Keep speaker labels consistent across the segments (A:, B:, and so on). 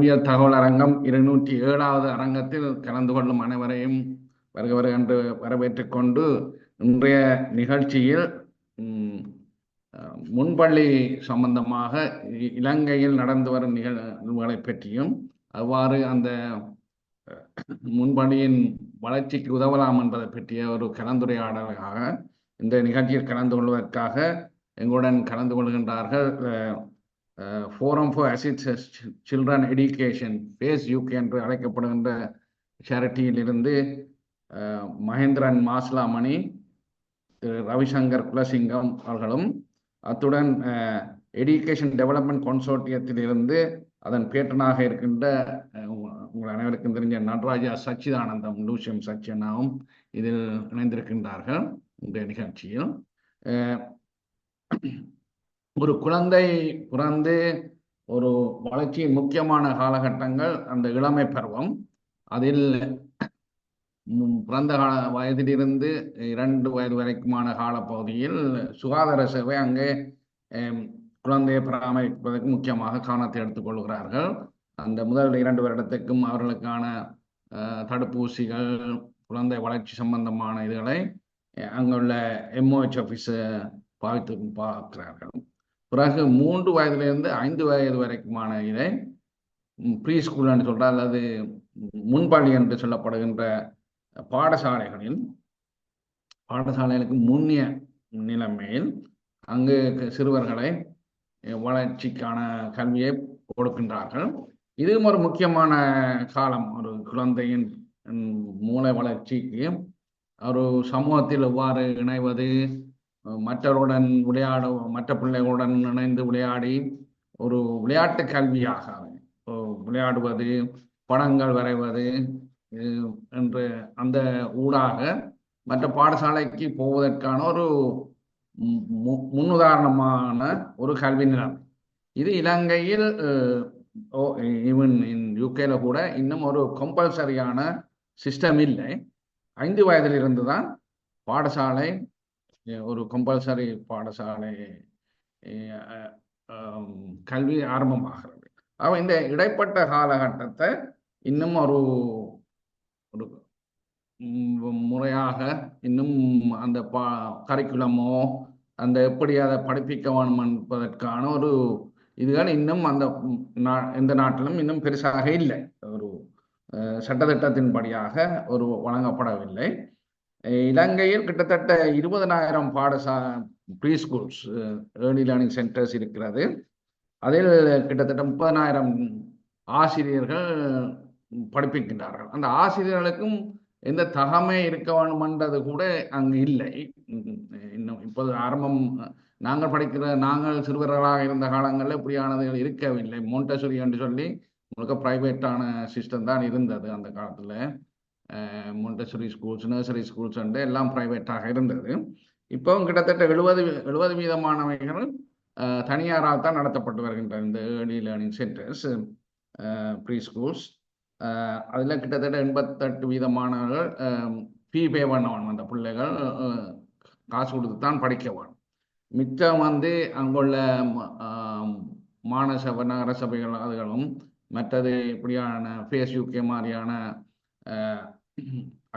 A: அறிவியல் தகவல் அரங்கம் 207வது அரங்கத்தில் கலந்து கொள்ளும் அனைவரையும் வருக என்று வரவேற்றுக் கொண்டு இன்றைய நிகழ்ச்சியில் முன்பள்ளி சம்பந்தமாக இலங்கையில் நடந்து வரும் நிகழ்வுகளை பற்றியும் அவ்வாறு அந்த முன்பள்ளியின் வளர்ச்சிக்கு உதவலாம் என்பதை பற்றிய ஒரு கலந்துரையாடலாக இந்த நிகழ்ச்சியில் கலந்து கொள்வதற்காக எங்களுடன் கலந்து கொள்கின்றார்கள் Forum for Assistance Children Education base UK என்று அழைக்கப்படுகின்ற சேரிட்டியிலிருந்து மகேந்திரன் மாஸ்லாமணி, ரவிசங்கர் குலசிங்கம் அவர்களும், அத்துடன் எஜுகேஷன் டெவலப்மெண்ட் கன்சோர்ட்டியத்திலிருந்து அதன் பேட்டனாக இருக்கின்ற உங்கள் அனைவருக்கும் தெரிஞ்ச நடராஜா சச்சிதானந்தம் லூசியம் சச்சியனாவும் இதில் இணைந்திருக்கின்றார்கள். இந்த நிகழ்ச்சியில் ஒரு குழந்தை பிறந்து ஒரு வளர்ச்சியின் முக்கியமான காலகட்டங்கள் அந்த இளமை பருவம். அதில் பிறந்த வயதிலிருந்து 2 வயது வரைக்குமான காலப்பகுதியில் சுகாதார சேவை அங்கே குழந்தையை பராமரிப்பதற்கு முக்கியமாக கவனத்தை எடுத்துக்கொள்கிறார்கள். அந்த முதல் 2 வருடத்துக்கும் அவர்களுக்கான தடுப்பூசிகள், குழந்தை வளர்ச்சி சம்பந்தமான இதுகளை அங்குள்ள MOH ஆஃபீஸை பார்க்கிறார்கள். பிறகு 3 வயதிலிருந்து 5 வயது வரைக்குமான இதை ப்ரீ ஸ்கூல் என்று சொல்கிறார், அல்லது முன்பள்ளி என்று சொல்லப்படுகின்ற பாடசாலைகளுக்கு முன்னிய நிலைமையில் அங்கு சிறுவர்களை வளர்ச்சிக்கான கல்வியை கொடுக்கின்றார்கள். இதுவும் ஒரு முக்கியமான காலம். ஒரு குழந்தையின் மூளை வளர்ச்சிக்கு ஒரு சமூகத்தில் எவ்வாறு இணைவது, மற்றவருடன் மற்ற பிள்ளைகளுடன் இணைந்து விளையாடி ஒரு விளையாட்டு கல்வியாக விளையாடுவது, படங்கள் வரைவது என்று அந்த ஊடாக மற்ற பாடசாலைக்கு போவதற்கான ஒரு முன்னுதாரணமான ஒரு கல்வி நிலைமை. இது இலங்கையில் ஈவன் யூகேல கூட இன்னும் ஒரு கம்பல்சரியான சிஸ்டம் இல்லை. 5 வயதிலிருந்து தான் பாடசாலை ஒரு கம்பல்சரி பாடசாலை கல்வி ஆரம்பமாகிறது. இந்த இடைப்பட்ட காலகட்டத்தை இன்னும் ஒரு முறையாக இன்னும் அந்த கரிக்குலமோ அந்த எப்படி அதை படிப்பிக்க வேணும் என்பதற்கான ஒரு இதுகள் இன்னும் அந்த எந்த நாட்டிலும் இன்னும் பெருசாக இல்லை. ஒரு சட்டத்திட்டத்தின்படியாக ஒரு வழங்கப்படவில்லை. இலங்கையில் கிட்டத்தட்ட 20,000 pre schools, early learning centres இருக்கிறது. அதில் கிட்டத்தட்ட 30,000 ஆசிரியர்கள் படிப்பிக்கின்றார்கள். அந்த ஆசிரியர்களுக்கும் எந்த தகமை இருக்க வேணுமென்றது கூட அங்கு இல்லை. இன்னும் இப்போது நாங்கள் சிறுவர்களாக இருந்த காலங்களில் இப்படியானது இருக்கவில்லை. மோண்டசரி என்று சொல்லி உங்களுக்கு பிரைவேட்டான சிஸ்டம் தான் இருந்தது அந்த காலத்தில். மோண்டசரி ஸ்கூல்ஸ், நர்சரி ஸ்கூல்ஸ் எல்லாம் பிரைவேட்டாக இருந்தது. இப்போ கிட்டத்தட்ட 70% தனியாரால் தான் நடத்தப்பட்டு வருகின்ற இந்த early learning centres, pre schools. அதில் கிட்டத்தட்ட 88% ஃபீ பே பண்ணவன். அந்த பிள்ளைகள் காசு கொடுத்து தான் படிக்க வேணும். மிச்சம் அங்குள்ள மாநசபை, நகர சபைகள் அதுகளும் மற்றது இப்படியான ஃபேஸ் யூகே மாதிரியான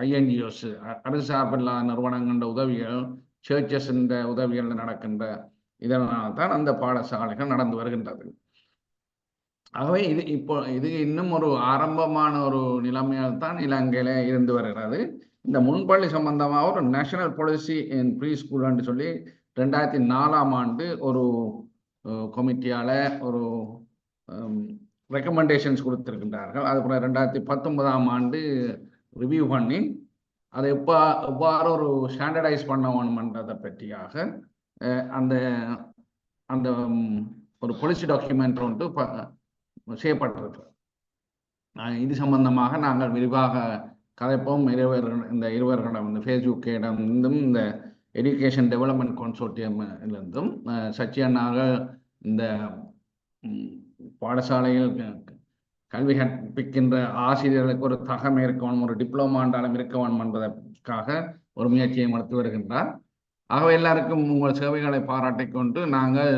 A: INGOs, அரசு சார்பில்லாத நிறுவனங்கள உதவிகள், சர்ச்சஸ் உதவிகள் நடக்கின்ற இதனால் தான் அந்த பாடசாலைகள் நடந்து வருகின்றது. ஆகவே இது இன்னும் ஒரு ஆரம்பமான ஒரு நிலைமையால் தான் இலங்கையில இருந்து வருகிறது. இந்த முன்பள்ளி சம்பந்தமாக ஒரு national policy in pre school என்று சொல்லி 2004ஆம் ஆண்டு ஒரு கமிட்டியால ஒரு ரெக்கமெண்டேஷன்ஸ் கொடுத்திருக்கின்றார்கள். அதுக்கப்புறம் 2019ஆம் ஆண்டு ரிவ்யூ பண்ணி அதை எவ்வாறு ஒரு ஸ்டாண்டர்டைஸ் பண்ண வேணுமென்றதை பற்றியாக அந்த அந்த ஒரு பாலிசி டாக்குமெண்ட் ஒன்று செய்யப்பட்டிருக்கு. இது சம்பந்தமாக நாங்கள் விரிவாக கதைப்போம். இந்த இருவர்களிடம், இந்த ஃபேஸ்புக்கிடம் இருந்தும் இந்த எஜுகேஷன் டெவலப்மெண்ட் கன்சோர்ட்டியமிலிருந்தும் சச்சியனாக இந்த பாடசாலையில் கல்வி கற்பிக்கின்ற ஆசிரியர்களுக்கு ஒரு தகமை இருக்கணும், ஒரு டிப்ளமாண்டாலும் இருக்கணும் என்பதற்காக ஒரு முயற்சியை எடுத்து வருகின்றார். ஆகவே எல்லாருக்கும் உங்கள் சேவைகளை பாராட்டிக் கொண்டு நாங்கள்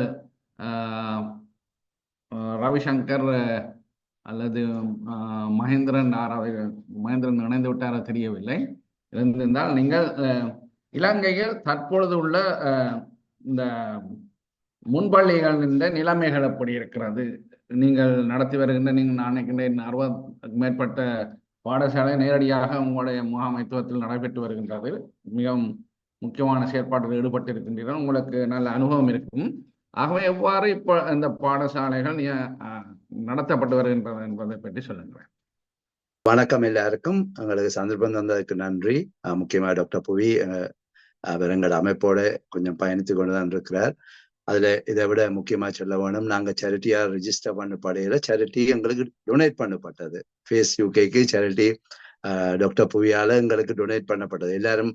A: ரவிசங்கர் அல்லது மகேந்திரன் மகேந்திரன் இணைந்து விட்டாரோ தெரியவில்லை. இருந்திருந்தால் நீங்கள் இலங்கையில் தற்பொழுது உள்ள இந்த முன்பள்ளிகளின் நிலைமைகள் எப்படி இருக்கிறது? நீங்கள் நடத்தி வருகின்ற நான் நினைக்கின்றேன் 60 மேற்பட்ட பாடசாலை நேரடியாக உங்களுடைய முகாமைத்துவத்தில் நடைபெற்று வருகின்றது. மிகவும் முக்கியமான செயற்பாட்டில் ஈடுபட்டு இருக்கின்றீர்கள். உங்களுக்கு நல்ல அனுபவம் இருக்கும். ஆகவே எவ்வாறு இப்போ இந்த பாடசாலைகள் நடத்தப்பட்டு வருகின்றன என்பதை பற்றி சொல்லுங்கள்.
B: வணக்கம் எல்லாருக்கும். எங்களுக்கு சந்தர்ப்பம் தந்ததுக்கு நன்றி. முக்கியமாக டாக்டர் புவி அவர் எங்களோட அமைப்போட கொஞ்சம் பயணித்து கொண்டுதான் இருக்கிறார். அதுல இதை விட முக்கியமா சொல்ல வேணும், நாங்க சேரிட்டியா ரிஜிஸ்டர் பண்ணப்படையில சேரிட்டி எங்களுக்கு டொனேட் பண்ணப்பட்டது. ஃபேஸ் யூகேக்கு சேரிட்டி டாக்டர் புவியால எங்களுக்கு டொனேட் பண்ணப்பட்டது. எல்லாரும்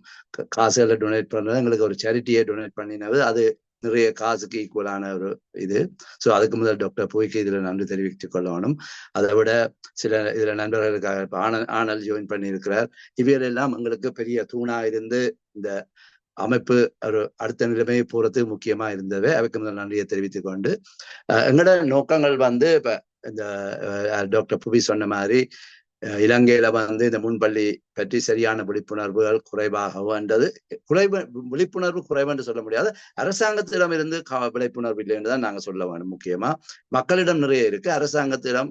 B: காசுகளை டொனேட் பண்ணது, எங்களுக்கு ஒரு சேரிட்டியை டொனேட் பண்ணினது. அது நிறைய காசுக்கு ஈக்குவலான ஒரு இது. ஸோ அதுக்கு முதல் டாக்டர் புவிக்கு இதுல நன்றி தெரிவித்துக் கொள்ளணும். அதை விட சில இதுல நண்பர்களுக்காக ஆனல் ஜாயின் பண்ணியிருக்கிறார். இவைகள் எல்லாம் எங்களுக்கு பெரிய தூணா இருந்து இந்த அமைப்பு ஒரு அடுத்த நிலைமையை போறது முக்கியமா இருந்தது. அதுக்கு முதல் நன்றியை தெரிவித்துக் கொண்டு எங்களோட நோக்கங்கள் இப்ப இந்த டாக்டர் புவி சொன்ன மாதிரி இலங்கையில இந்த முன்பள்ளி பற்றி சரியான விழிப்புணர்வுகள் குறைவாகன்றது விழிப்புணர்வு குறைவு என்று சொல்ல முடியாது. அரசாங்கத்திடம் இருந்து விழிப்புணர்வு இல்லை என்றுதான் நாங்க சொல்ல வேண்டும். முக்கியமா மக்களிடம் நிறைய இருக்கு. அரசாங்கத்திடம்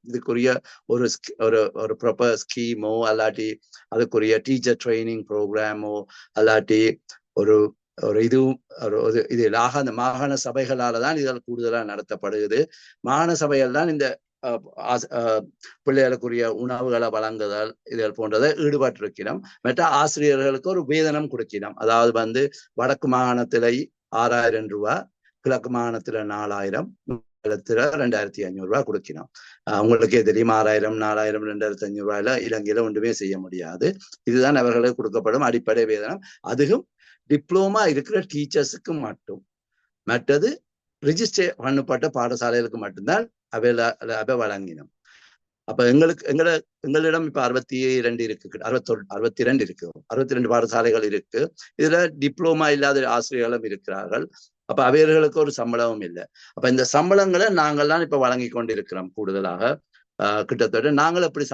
B: இதுக்குரிய ஒரு ஒரு ப்ராப்பர் ஸ்கீமோ அல்லாட்டி அதுக்குரிய டீச்சர் ட்ரைனிங் ப்ரோக்ராமோ அல்லாட்டி ஒரு இதுவும் இது அந்த மாகாண சபைகளாலதான் இதில் கூடுதலாக நடத்தப்படுகிறது. மாகாண சபைகள் தான் இந்த பிள்ளைகளுக்குரிய உணவுகளை வழங்குதல் இதில் போன்றதை ஈடுபட்டிருக்கிறோம். மற்ற ஆசிரியர்களுக்கு ஒரு வேதனம் கொடுக்கிறோம். அதாவது வடக்கு மாகாணத்தில 6000 ரூபாய், கிழக்கு மாகாணத்துல 4000, 2500 ரூபாய் கொடுக்கிறோம். உங்களுக்கே தெரியும், 6000, 4000, 2500 ரூபாயில இலங்கையில ஒன்றுமே செய்ய முடியாது. இதுதான் அவர்களுக்கு கொடுக்கப்படும் அடிப்படை வேதனம். அதுவும் டிப்ளோமா இருக்கிற டீச்சர்ஸுக்கு மட்டும். மற்றது ரிஜிஸ்டர் பண்ணப்பட்ட பாடசாலைகளுக்கு மட்டும்தான் அவை வழங்கினோம். அப்ப எங்களிடம் இப்ப 62 இருக்கு, 62 இருக்கு, 62 பாடசாலைகள் இருக்கு. இதுல டிப்ளோமா இல்லாத ஆசிரியர்களும் இருக்கிறார்கள். அப்ப அவர்களுக்கு ஒரு சம்பளமும் இல்லை. அப்ப இந்த சம்பளங்களை நாங்கள்லாம் இப்ப வழங்கி கொண்டிருக்கிறோம். கூடுதலாக கிட்டத்தட்ட நாங்கள் எப்படி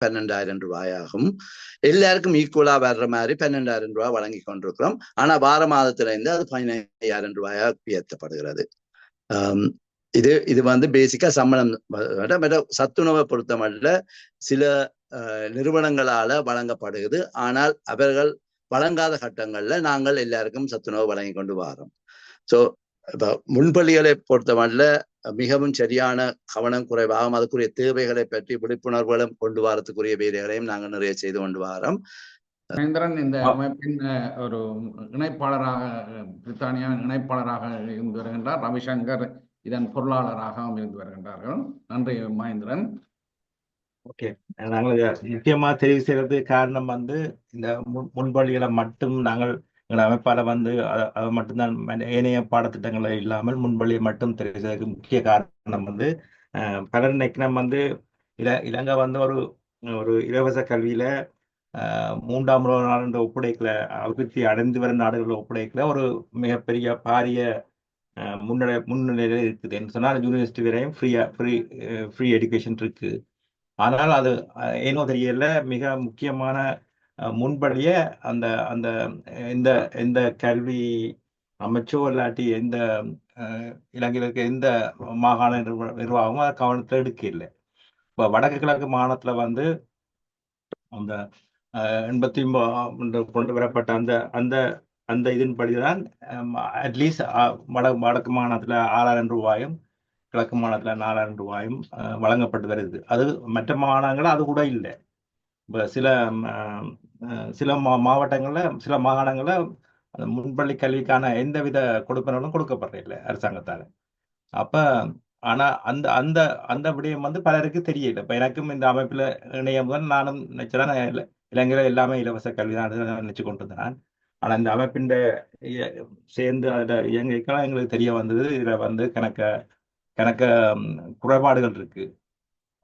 B: 12,000 ரூபாயாகும். எல்லாருக்கும் ஈக்குவலா வர்ற மாதிரி 12,000 ரூபாய் வழங்கி கொண்டிருக்கிறோம். ஆனா வார மாதத்துல இருந்து அது 15,000 ரூபாயா உயர்த்தப்படுகிறது. இது பேசிக்கா சம்பளம். சத்துணவை பொறுத்தமல்ல சில நிறுவனங்களால வழங்கப்படுகிறது. ஆனால் அவர்கள் வழங்காத கட்டங்கள்ல நாங்கள் எல்லாருக்கும் சத்துணவு வழங்கி கொண்டு வரோம். ஸோ இப்ப முன்பள்ளிகளை பொறுத்தமல்ல மிகவும் சரியான கவனம் குறைவாகும். அதுக்குரிய தேவைகளை பற்றி விழிப்புணர்வுகளும் கொண்டு வரத்துக்குரிய வேலைகளையும் நாங்கள் நிறைய செய்து கொண்டு வரோம்.
A: மகேந்திரன் இந்த அமைப்பின் ஒரு இணைப்பாளராக, பிரித்தானியா இணைப்பாளராக இருந்து வருகின்றார். ரவிசங்கர் இதன் பொருளாளராகவும் இருந்து வருகின்றார்கள். நன்றி மகேந்திரன்.
C: ஓகே, நாங்கள் முக்கியமா தெரிவு செய்யறது காரணம் இந்த முன்பள்ளிகளை மட்டும் நாங்கள் எங்கள் அமைப்பால அதை மட்டும்தான் ஏனைய பாடத்திட்டங்களை இல்லாமல் முன்பள்ளியை மட்டும் தெரிவு செய்வதற்கு முக்கிய காரணம் பலர் நினைக்கணும் இலங்கை ஒரு ஒரு இலவச கல்வியில 3ஆம் உலக நாடு ஒப்படைக்கல, அபிவிருத்தி அடைந்து வரும் நாடுகளில் ஒப்படைக்கல ஒரு மிகப்பெரிய பாரிய முன்னிலையில இருக்குது. என்று சொன்னால் யூனிவர்சிட்டி வரையும் ஃப்ரீ எஜுகேஷன் இருக்கு. ஆனால் அது ஏனோ தெரியல மிக முக்கியமான முன்படிய அந்த அந்த எந்த கல்வி அமைச்சோ இல்லாட்டி எந்த இலங்கையில் இருக்க எந்த மாகாண நிர்வாகமும் அதை கவனத்தில் எடுக்க இல்லை. இப்போ வடக்கு கிழக்கு மாகாணத்துல அந்த 89 கொண்டு வரப்பட்ட அந்த அந்த அந்த இதன்படிதான் அட்லீஸ்ட் வடக்கு மாகாணத்துல 6000 ரூபாயும் கிழக்கு மாகாணத்துல 4000 ரூபாயும் வழங்கப்பட்டு வருது. அது மற்ற மாகாணங்கள் அது கூட இல்லை. இப்போ சில மாவட்டங்கள்ல சில மாகாணங்கள்ல முன்பள்ளி கல்விக்கான எந்தவித கொடுப்பனர்களும் கொடுக்கப்படுறதில்லை அரசாங்கத்தால. அப்ப ஆனா அந்த அந்த அந்த விடயம் பலருக்கு தெரியல. இப்ப எனக்கும் இந்த அமைப்புல இணையம் நானும் நினைச்சதான் இலங்கையில எல்லாமே இலவச கல்விதான் நினைச்சு கொண்டிருந்தேன். ஆனா இந்த அமைப்பின் சேர்ந்து அதுல இயங்கிக்கலாம் எங்களுக்கு தெரிய வந்தது, இதுல கணக்க குறைபாடுகள் இருக்கு.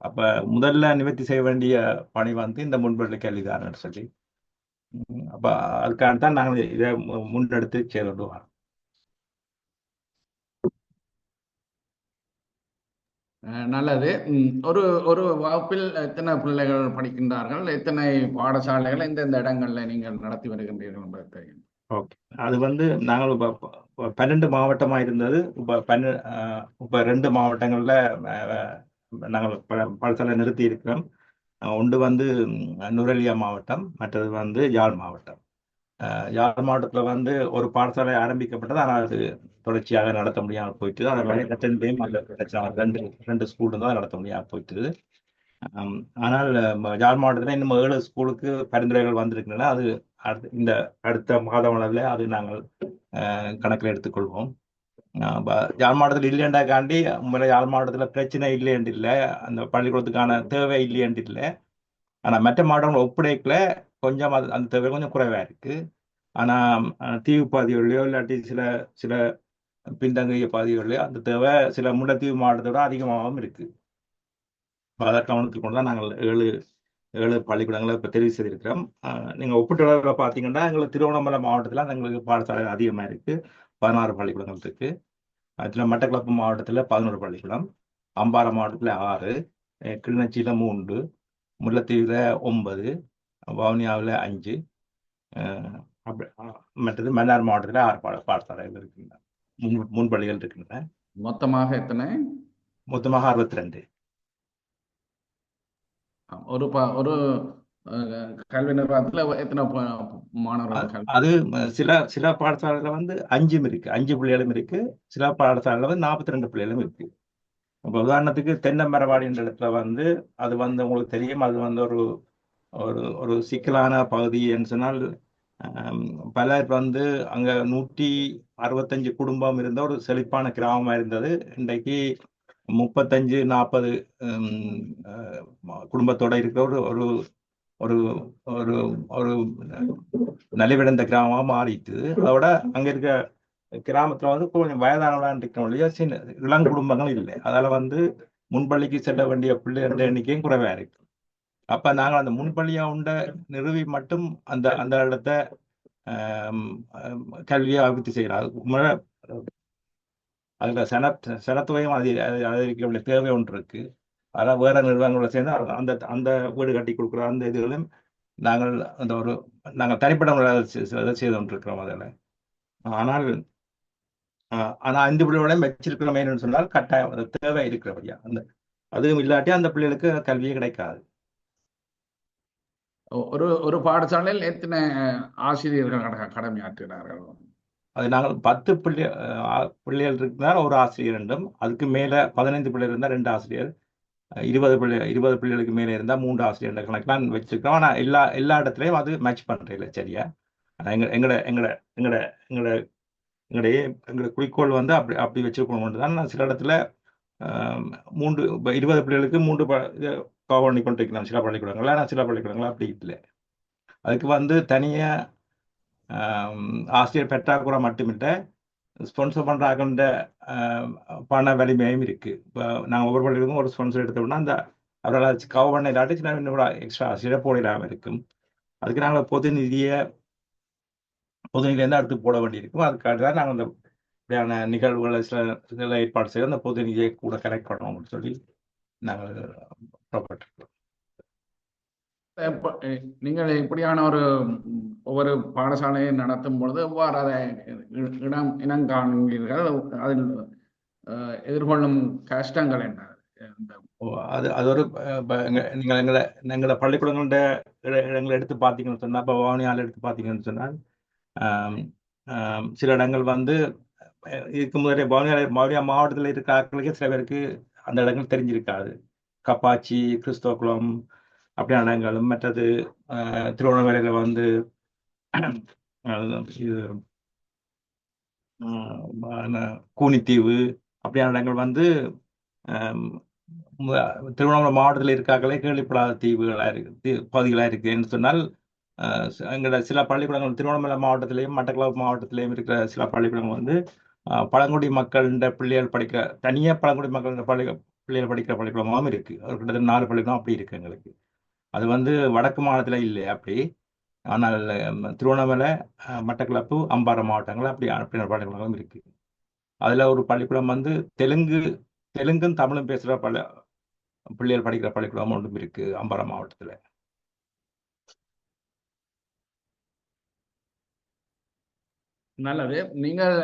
C: அப்ப முதல்ல நிவர்த்தி செய்ய வேண்டிய பணி இந்த முன்பள்ளி கல்விதான் சொல்லி அப்ப அதுக்காக தான் நாங்கள் இதை முன்னெடுத்து செயல்பட்டு வரோம்.
A: நல்லது. ஒரு ஒரு வகுப்பில் எத்தனை பிள்ளைகள் படிக்கின்றார்கள், எத்தனை பாடசாலைகள் எந்தெந்த இடங்கள்ல நீங்கள் நடத்தி வருகின்றீர்கள் என்பது தெரியும்.
C: ஓகே, அது வந்து நாங்கள் 12 மாவட்டமா இருந்தது. இப்போ 2 மாவட்டங்கள்ல நாங்கள் பாடசாலை நிறுத்தி இருக்கிறோம். ஒன்று வந்து நுரலியா மாவட்டம், மற்றது வந்து யாழ் மாவட்டம். யாழ் மாவட்டத்தில் வந்து ஒரு பாடசாலை ஆரம்பிக்கப்பட்டது, ஆனால் அது தொடர்ச்சியாக நடத்த முடியாமல் போயிட்டு, அதை மாதிரி ரெண்டு ஸ்கூல் தான் நடத்த முடியாமல் போயிட்டு. ஆனால் யாழ் மாவட்டத்தில் இன்னும் 7 ஸ்கூலுக்கு பரிந்துரைகள் வந்திருக்கின்றன. அது இந்த அடுத்த மாதம் அளவில் அது நாங்கள் கணக்கில் எடுத்துக்கொள்வோம். யாழ் மாவட்டத்தில் இல்லைண்டாக்காண்டி உண்மையில யாழ் மாவட்டத்தில் பிரச்சனை இல்லைன்னு இல்லை, அந்த பள்ளிக்கூடத்துக்கான தேவை இல்லைன்னு இல்லை. ஆனால் மற்ற மாவட்டங்கள் ஒப்படைக்கல கொஞ்சம் அந்த தேவை கொஞ்சம் குறைவாக இருக்கு. ஆனால் தீவு பாதிகள்லையோ இல்லாட்டி சில சில பின்தங்கிய பாதிகள்லையோ அந்த தேவை சில முல்லைத்தீவு மாவட்டத்தோட அதிகமாகவும் இருக்கு. அதை கவனத்தில் கொண்டு தான் நாங்கள் 7 பள்ளிக்கூடங்களை இப்போ தெரிவு செய்திருக்கிறோம். நீங்கள் ஒப்பிட்டு அளவில் பார்த்தீங்கன்னா எங்களுக்கு திருவண்ணாமலை மாவட்டத்தில் எங்களுக்கு பாடசாலை அதிகமாக இருக்கு, 16 பள்ளிக்கூடங்கள் இருக்கு. அதில் மட்டக்களப்பு மாவட்டத்தில் 11 பள்ளிக்கூடம், அம்பாறை மாவட்டத்தில் 6, கிளிநொச்சியில் 3, முல்லைத்தீவில் 9, வவுனியாவில் 5, மற்றது மன்னார் மாவட்டத்தில் 6 பாடசாலைகள் இருக்கின்றன, முன்பள்ளிகள் இருக்கின்றன.
A: மொத்தமாக எத்தனை?
C: மொத்தமாக 62.
A: ஒரு கல்வி நிறுவனத்தில் எத்தனை மாணவர்கள்?
C: அது சில பாடசாலைகள் வந்து 5 இருக்கு, 5 பிள்ளைகளும் இருக்கு. சில பாடசாலைகள் வந்து 42 பிள்ளைகளும் இருக்கு. இப்போ உதாரணத்துக்கு தென்னமரவாடி என்ற இடத்துல வந்து அது வந்து உங்களுக்கு தெரியும், அது வந்து ஒரு ஒரு சிக்கலான பகுதி என்று சொன்னால் பலர் வந்து அங்க 165 குடும்பம் இருந்த ஒரு செழிப்பான கிராமமா இருந்தது. இன்றைக்கு 35-40 குடும்பத்தோட இருக்கிற ஒரு ஒரு ஒரு ஒரு நலிவடைந்த கிராமமா மாறிட்டு, அதோட அங்க இருக்க கிராமத்துல வந்து கொஞ்சம் வயதானவளான் இருக்கிற சின்ன இளம் குடும்பங்கள் இல்லை. அதால வந்து முன்பள்ளிக்கு செல்ல வேண்டிய பிள்ளைகள் எண்ணிக்கையும் குறைவா இருக்கு. அப்ப நாங்கள் அந்த முன்பள்ளியா உண்ட நிறுவி மட்டும் அந்த அந்த இடத்த கல்வியை அபிவிருத்தி செய்யலாம். அதுல சனத்தொகையும் அதிகரிக்க வேண்டிய தேவை ஒன்று இருக்கு. அதெல்லாம் வேற நிறுவனங்களோட சேர்ந்து அந்த அந்த வீடு கட்டி கொடுக்குற அந்த இதுகளையும் நாங்கள் நாங்கள் தனிப்பட்ட முறையில் செய்து கொண்டிருக்கிறோம் அதில். ஆனால் 5 பிள்ளைகளையும் வச்சிருக்கிறோம் என்னன்னு சொன்னால் கட்டாயம் அந்த தேவை இருக்கிறபடியா அதுவும் இல்லாட்டி அந்த பிள்ளைகளுக்கு கல்வியே கிடைக்காது.
A: ஒரு பாடசாலையில் எத்தனை ஆசிரியர்கள் கடமையாற்றுகிறார்கள்?
C: அது நாங்கள் 10 பிள்ளைகள் இருந்தால் ஒரு ஆசிரியர் ரெண்டும், அதுக்கு மேல 15 பிள்ளைகள் இருந்தால் 2 ஆசிரியர், 20 பிள்ளைகளுக்கு மேலே இருந்தால் 3 ஆசிரியர் கணக்கெல்லாம் வச்சிருக்கோம். ஆனால் எல்லா இடத்துலையும் அது மேட்ச் பண்றதில்ல சரியா. எங்களுடைய குறிக்கோள் வந்து அப்படி வச்சிருக்கணும் தான். சில இடத்துல 20 பிள்ளைகளுக்கு 3 கவர் பண்ணி கொண்டிருக்கலாம் சில பள்ளிக்கூடங்கள். ஆனால் சில பள்ளிக்கூடங்கள் அப்படி இல்லை. அதுக்கு வந்து தனியா ஆசிரியர் பெற்றாக்குறை மட்டுமில்லை, ஸ்பான்சர் பண்றாங்கன்ற பண வலிமையும் இருக்கு. இப்போ நாங்கள் ஒவ்வொரு பள்ளிகளுக்கும் ஒரு ஸ்பான்சர் எடுத்தோம்னா அந்த அவரால் கவர் பண்ண இல்லாட்டி சின்ன எக்ஸ்ட்ரா ஆசிரியர் போட இல்லாமல் இருக்கும். அதுக்கு நாங்கள் பொது நிதியிலேருந்து அடுத்து போட வேண்டியிருக்கும். அதுக்காக தான் நாங்கள் அந்த இப்படியான நிகழ்வுகளை சில ஏற்பாடு செய்ய அந்த பொது நிதியை கூட கலெக்ட் பண்ணணும்னு சொல்லி நாங்கள் புறப்பட்டிருக்கோம்.
A: நீங்கள் இப்படியான ஒவ்வொரு பாடசாலையை நடத்தும் பொழுது எவ்வாறு அதை இனங்காண்கிறீர்கள்? அதில் எதிர்கொள்ளும் கஷ்டங்கள் என்ன?
C: அது ஒரு நீங்கள் எங்களை பள்ளிக்கூடங்களோட இடங்களை எடுத்து பார்த்தீங்கன்னு சொன்னால், இப்போ வவுனியாவில் எடுத்து பார்த்தீங்கன்னு சொன்னால் சில இடங்கள் வந்து இதுக்கு முதலே வவுனியா மாவட்டத்தில் இருக்க ஆட்களுக்கு சில பேருக்கு அந்த இடங்கள் தெரிஞ்சிருக்காது. கப்பாச்சி, கிறிஸ்தோகுளம் அப்படியான இடங்களும், மற்றது திருவண்ணாமலையில் வந்து இது கூனித்தீவு அப்படியான இடங்கள் வந்து திருவண்ணாமலை மாவட்டத்தில் இருக்காங்களே கேள்விப்படாத தீவுகளாக இருக்கு, பகுதிகளாக இருக்குன்னு சொன்னால் எங்களோட சில பள்ளிக்கூடங்கள் திருவண்ணாமலை மாவட்டத்திலையும் மட்டக்களப்பு மாவட்டத்திலையும் இருக்கிற சில பள்ளிக்கூடங்கள் வந்து பழங்குடி மக்கள்கிட்ட பிள்ளைகள் படிக்கிற தனியாக பழங்குடி மக்கள் பிள்ளைகள் படிக்கிற பள்ளிக்கூடமாகவும் இருக்கு. கிட்டத்தட்ட 4 பள்ளிக்கூடம் அப்படி இருக்கு எங்களுக்கு. அது வந்து வடக்கு மாநிலத்தில் இல்லை. அப்படி ஆனால் திருவண்ணாமலை, மட்டக்களப்பு, அம்பாறை மாவட்டங்கள் அப்படி பள்ளிக்கூடங்களும் இருக்கு. அதுல ஒரு பள்ளிக்கூடம் வந்து தெலுங்கும் தமிழும் பேசுற பிள்ளைகள் படிக்கிற பள்ளிக்கூடம் ஒன்றும் இருக்கு அம்பாறை மாவட்டத்துல.
A: நல்லது. நீங்கள்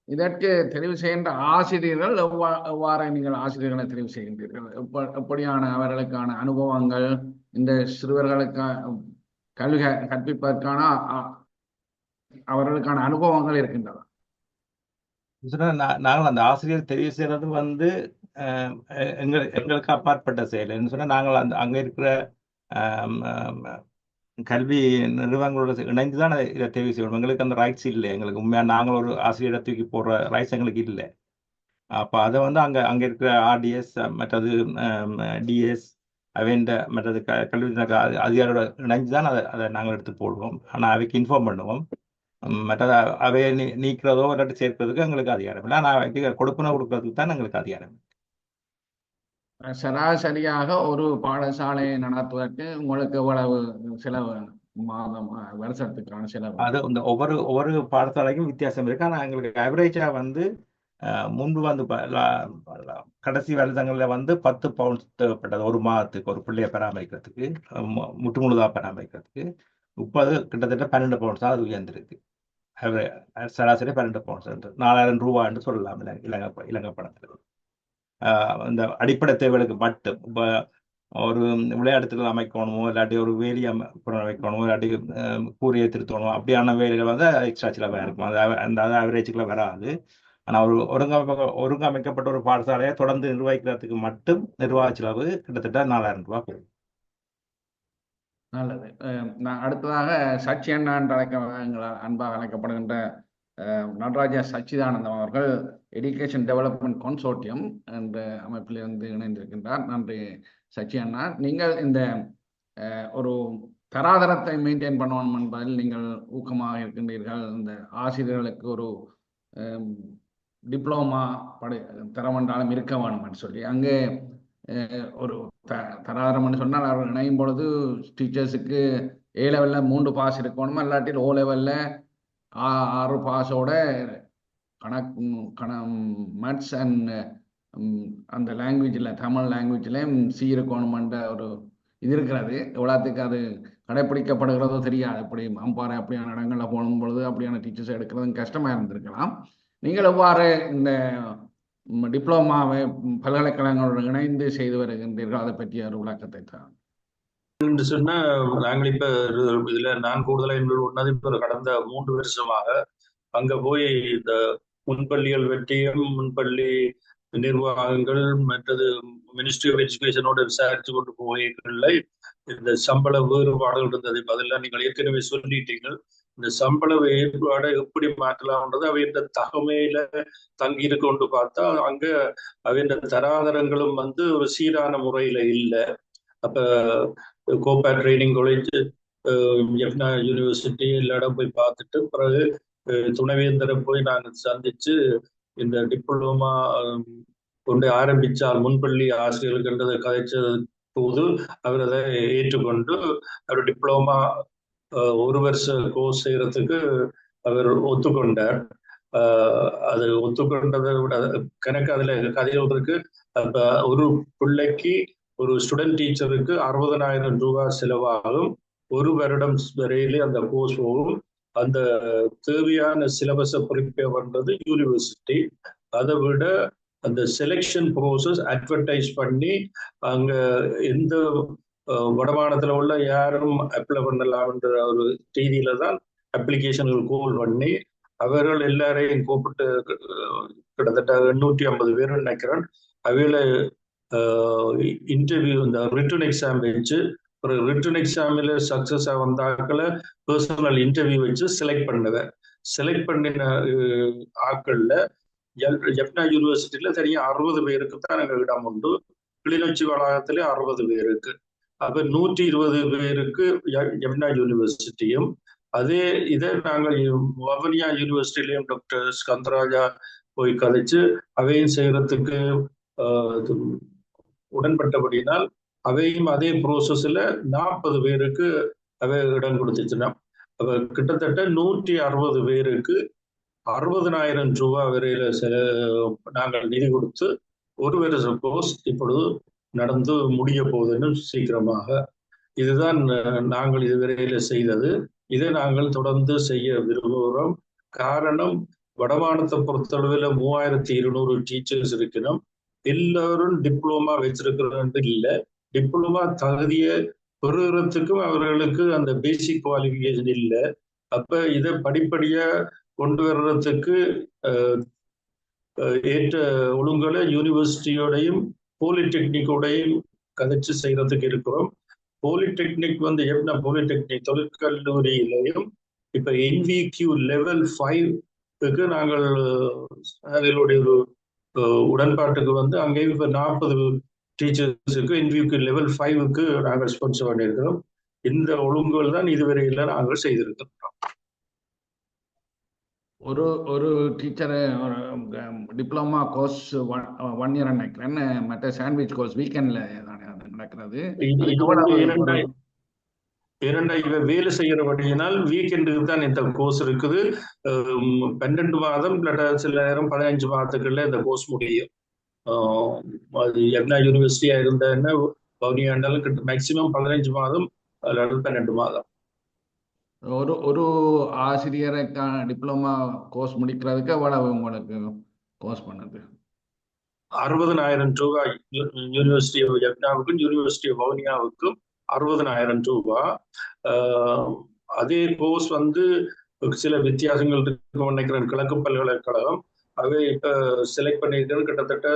A: இதற்கு தெரிவு செய்கின்ற ஆசிரியர்கள் எவ்வாறு நீங்கள் ஆசிரியர்களை தெரிவு செய்கின்றீர்கள்? எப்படியான அவர்களுக்கான அனுபவங்கள், இந்த சிறுவர்களுக்கான கல்வி கற்பிப்பதற்கான அவர்களுக்கான அனுபவங்கள் இருக்கின்றன?
C: நாங்கள் அந்த ஆசிரியர் தெரிவு செய்யறது வந்து எங்களுக்கு அப்பாற்பட்ட செயல். என்ன சொன்னா, நாங்கள் அங்க இருக்கிற கல்வி நிறுவனங்களோட இணைந்துதான் இதை தெரிவு செய்யணும். எங்களுக்கு அந்த ரைட்ஸ் இல்லை. எங்களுக்கு உண்மையா நாங்கள் ஒரு ஆசிரியரை தூக்கி போடுற ரைட்ஸ் எங்களுக்கு இல்லை. அப்ப அதை வந்து அங்க இருக்கிற ஆர்டிஎஸ், மற்றது டிஎஸ், அவைண்ட மற்றது கல்வி அதிகாரியோட இணைஞ்சுதான் அதை நாங்கள் எடுத்து போடுவோம். ஆனா அவைக்கு இன்ஃபார்ம் பண்ணுவோம். மற்றது அவையை நீக்கிறதோ இல்லாட்டி சேர்க்கிறதுக்கு எங்களுக்கு அதிகாரம் இல்லை. ஆனால் அவைக்கு கொடுப்பன கொடுக்கறதுக்கு தான் எங்களுக்கு அதிகாரம்.
A: சராசரியாக ஒரு பாடசாலையை நடத்துவதற்கு உங்களுக்கு எவ்வளவு செலவு மாதம், வருஷத்துக்கான செலவு?
C: அது இந்த ஒவ்வொரு பாடசாலைக்கும் வித்தியாசம் இருக்கு. ஆனா எங்களுக்கு ஆவரேஜா வந்து முன்பு வந்து கடைசி வருடங்கள்ல வந்து 10 பவுண்ட்ஸ் தேவைப்பட்டது ஒரு மாதத்துக்கு, ஒரு பிள்ளைய பராமரிக்கிறதுக்கு, முழுதா பராமரிக்கிறதுக்கு. இப்ப கிட்டத்தட்ட 12 பவுண்ட்ஸ் தான் அது உயர்ந்திருக்கு. சராசரி 12 பவுண்ட்ஸ், 4000 ரூபாய் என்று சொல்லலாம் இலங்கை பணத்தில். இந்த அடிப்படை தேவைகளுக்கு மட்டும். இப்போ ஒரு விளையாட்டுகள் அமைக்கணுமோ, இல்லாட்டி ஒரு வேலி அமைக்கணுமோ, இல்லாட்டி கூரையை திருத்தணுமோ, அப்படியான வேலைகள் வந்து எக்ஸ்ட்ரா செலவாக இருக்கும். அந்த ஆவரேஜுக்குள்ள வராது. ஆனால் ஒரு ஒருங்கமைக்கப்பட்ட ஒரு பாடசாலையை தொடர்ந்து நிர்வகிக்கிறதுக்கு மட்டும் நிர்வாக செலவு கிட்டத்தட்ட 4000 ரூபாய் போகும்.
A: நல்லது. நான் அடுத்ததாக சச்சி அண்ணா என்று அன்பாக அழைக்கப்படுகின்ற நடராஜா சச்சிதானந்தம் அவர்கள் எஜுகேஷன் டெவலப்மெண்ட் கன்சோர்டியம் என்ற அமைப்பிலிருந்து இணைந்திருக்கின்றார். நன்றி சச்சி அண்ணா. நீங்கள் இந்த ஒரு தராதரத்தை மெயின்டைன் பண்ணணும் என்பதில் நீங்கள் ஊக்கமாக இருக்கின்றீர்கள். இந்த ஆசிரியர்களுக்கு ஒரு டிப்ளோமா தர வேண்டாலும் இருக்க வேணும்னு சொல்லி அங்கே ஒரு தராதரம்னு சொன்னால் அவர்கள் இணையும் பொழுது டீச்சர்ஸுக்கு A லெவலில் 3 பாஸ் இருக்கணும், இல்லாட்டி O லெவலில் 6 பாஸோட மேத்ஸ் அண்ட் அந்த லாங்குவேஜில், தமிழ் லாங்குவேஜ்லேயும் C இருக்கணுமென்ற ஒரு இது இருக்கிறது. எவ்வளோத்துக்கு அது கடைப்பிடிக்கப்படுகிறதோ தெரியாது. அப்படி அம்பாறை அப்படியான இடங்களில் போகும் பொழுது அப்படியான டீச்சர்ஸ் எடுக்கிறது கஷ்டமாக இருந்திருக்கலாம். நீங்கள் எவ்வாறு இந்த டிப்ளோமாவை பல்கலைக்கழகங்களுடன் இணைந்து செய்து வருகின்றீர்கள்? அதை பற்றிய ஒரு விளக்கத்தை தான்
D: என்று சொன்னா, நாங்கள் இப்ப இதுல நான் கூடுதலா எங்களோட ஒன்னது இப்ப கடந்த 3 வருஷமாக அங்க போய் இந்த முன்பள்ளிகள் வெற்றியும் முன்பள்ளி நிர்வாகங்கள் மற்றது மினிஸ்ட்ரி ஆஃப் எஜுகேஷனோட விசாரிச்சு கொண்டு போய்கள்ல இந்த சம்பள வேறுபாடுகள் இருந்தது. அதெல்லாம் நீங்கள் ஏற்கனவே சொல்லிட்டீங்க. இந்த சம்பள வேறுபாடை எப்படி மாற்றலாம்ன்றது அவை இந்த தகமையில தங்கி கொண்டு பார்த்தா அங்க அவை தராதரங்களும் வந்து ஒரு சீரான முறையில இல்லை. அப்ப கோப்பா ட்ரைனிங் காலேஜ், எஃப்னா யூனிவர்சிட்டி எல்லா இடம் போய் பார்த்துட்டு பிறகு துணைவேந்தரை போய் நாங்கள் சந்திச்சு இந்த டிப்ளோமா கொண்டு ஆரம்பிச்சால் முன்பள்ளி ஆசிரியர்கள்ன்றதை கதைச்சது போது அவர் அதை ஏற்றுக்கொண்டு அவர் டிப்ளோமா 1 வருஷ கோர்ஸ் செய்யறதுக்கு அவர் ஒத்துக்கொண்டார். அது ஒத்துக்கொண்டதை விட கணக்கு அதுல கதையோதற்கு அப்ப ஒரு பிள்ளைக்கு ஒரு ஸ்டூடெண்ட் டீச்சருக்கு 60,000 ரூபாய் செலவாகும். 1 வருடம் வரையிலே அந்த கோர்ஸ் போகும். அந்த தேவையான சிலபஸை ப்ரிப்பேர் பண்றது யூனிவர்சிட்டி. அதை விட அந்த செலெக்ஷன் ப்ரோசஸ் அட்வர்டைஸ் பண்ணி அங்க எந்த வடமாநிலத்தில் உள்ள யாரும் அப்ளை பண்ணலாம்ன்ற ஒரு செய்தியில தான் அப்ளிகேஷன்கள் கோல் பண்ணி அவர்கள் எல்லாரையும் கூப்பிட்டு கிட்டத்தட்ட 850 பேர் நினைக்கிறேன். அவையில இன்டர்வியூ, இந்த ரிட்டன் எக்ஸாம் வச்சு ஒரு ரிட்டன் எக்ஸாமில் சக்சஸா வந்தாக்களை பர்சனல் இன்டர்வியூ வச்சு செலக்ட் பண்ணுவேன். செலக்ட் பண்ணின ஆட்கள்ல எஃப்னா யூனிவர்சிட்டியில தனியாக 60 பேருக்கு தான் நாங்கள் இடம் உண்டு. கிளிநொச்சி வளாகத்திலே 60 பேருக்கு. அப்ப 120 பேருக்கு எஃப்னா யூனிவர்சிட்டியும், அதே இதை நாங்கள் வவுனியா யூனிவர்சிட்டிலையும் டாக்டர் ஸ்கந்தராஜா போய் கதைச்சு அவையும் செய்யறதுக்கு உடன்பட்டபடினால் அவையும் அதே ப்ரோசஸ்ல 40 பேருக்கு அவை இடம் கொடுத்துச்சுன்னா கிட்டத்தட்ட 160 பேருக்கு 60,000 ரூபாய் வரையில நாங்கள் நிதி கொடுத்து ஒரு வருஷ கோர்ஸ் இப்பொழுது நடந்து முடிய போகுதுன்னு சீக்கிரமாக. இதுதான் நாங்கள் இதுவரையில செய்தது. இதை நாங்கள் தொடர்ந்து செய்ய விரும்புகிறோம். காரணம், வடமாநிலத்தை பொறுத்தளவில் 3200 டீச்சர்ஸ் இருக்கணும். எல்லாரும் டிப்ளமா வச்சிருக்கிறது இல்லை. டிப்ளமா தகுதியை பெறுகிறதுக்கும் அவர்களுக்கு அந்த பேசிக் குவாலிஃபிகேஷன் இல்லை. அப்ப இதை படிப்படியா கொண்டு வர்றதுக்கு ஏற்ற ஒழுங்குகளை யூனிவர்சிட்டியோடையும் பாலிடெக்னிக்கோடையும் கதைச்சு செய்யறதுக்கு இருக்கிறோம். பாலிடெக்னிக் வந்து என்ன, பாலிடெக்னிக் தொழிற்கல்லூரியிலையும் இப்ப NVQ லெவல் 5க்கு நாங்கள் அதனுடைய ஒரு உடன்பாட்டுக்கு வந்து அங்கேயும் இப்ப 40 டீச்சர்ஸுக்கு NVQ லெவல் 5க்கு நாங்கள் ஸ்பான்சர் பண்ணியிருக்கிறோம். இந்த ஒழுங்குகள் தான் இதுவரையில நாங்கள் செய்திருக்கிறோம்.
A: ஒரு டீச்சர் டிப்ளமா கோர்ஸ் 1 இயர் நினைக்கிறேன். மற்ற சாண்ட்விச் கோர்ஸ் வீக்கெண்ட்ல தானே அது நடக்கிறது.
D: இவ வேலை செய்யறபடியினால் வீக்கெண்டுக்கு தான் இந்த கோர்ஸ் இருக்குது. 12 மாதம் சில நேரம் 15 மாதத்துக்குள்ள இந்த கோர்ஸ் முடியும். அது என்ன யூனிவர்சிட்டியா இருந்தா வவுனியா இருந்தாலும் மேக்சிமம் 15 மாதம் அல்லது 12 மாதம்.
A: ஒரு ஆசிரியருக்கான டிப்ளமா கோர்ஸ் முடிக்கிறதுக்கு எவ்வளவு உங்களுக்கு கோர்ஸ் பண்ணது?
D: 60,000 ரூபாய் யூனிவர்சிட்டி ஆஃப் யக்னாவுக்கும் யூனிவர்சிட்டி ஆஃப் வவுனியாவுக்கும் 60,000 ரூபாய். அதே கோர்ஸ் வந்து சில வித்தியாசங்கள் இருக்கு நினைக்கிறேன். கிழக்கு பல்கலைக்கழகம் அவை இப்ப செலக்ட் பண்ணியிருக்கிறது கிட்டத்தட்ட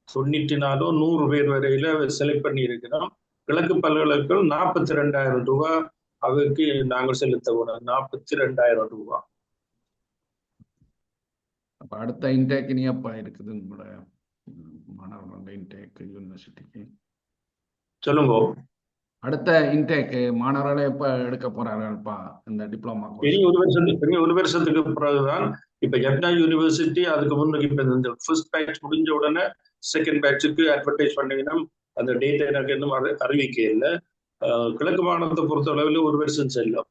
D: 94-100 பேர் வரையில செலக்ட் பண்ணி இருக்கிறோம். கிழக்கு பல்கலைக்கழகம் 42,000 ரூபாய் அதுக்கு நாங்கள் செலுத்த 42,000 ரூபாய்.
A: அப்ப அடுத்த இன்டேக் நீ எப்ப இருக்குது உங்களோட மாணவர்களோட இன்டேக் யூனிவர்சிட்டிக்கு?
D: சொல்லுங்க.
A: அடுத்த இன்டேக் மாணவர்களை எப்ப எடுக்க போறாங்கப்பா இந்த டிப்ளமா கோர்ஸ்?
D: பெரிய ஒரு வருஷத்துக்கு பிறகுதான். இப்ப யக்னா யூனிவர்சிட்டி அதுக்கு முன்னுக்கு இப்ப இந்த ஃபர்ஸ்ட் பேட்ச் முடிஞ்ச உடனே செகண்ட் பேட்சுக்கு அட்வர்டைஸ் பண்ணிங்கன்னா அந்த டேட் எனக்கு இன்னும் அறிவிக்க இல்லை. கிழக்கு மாநிலத்தை பொறுத்த அளவில் ஒரு வருஷம் செல்லும்.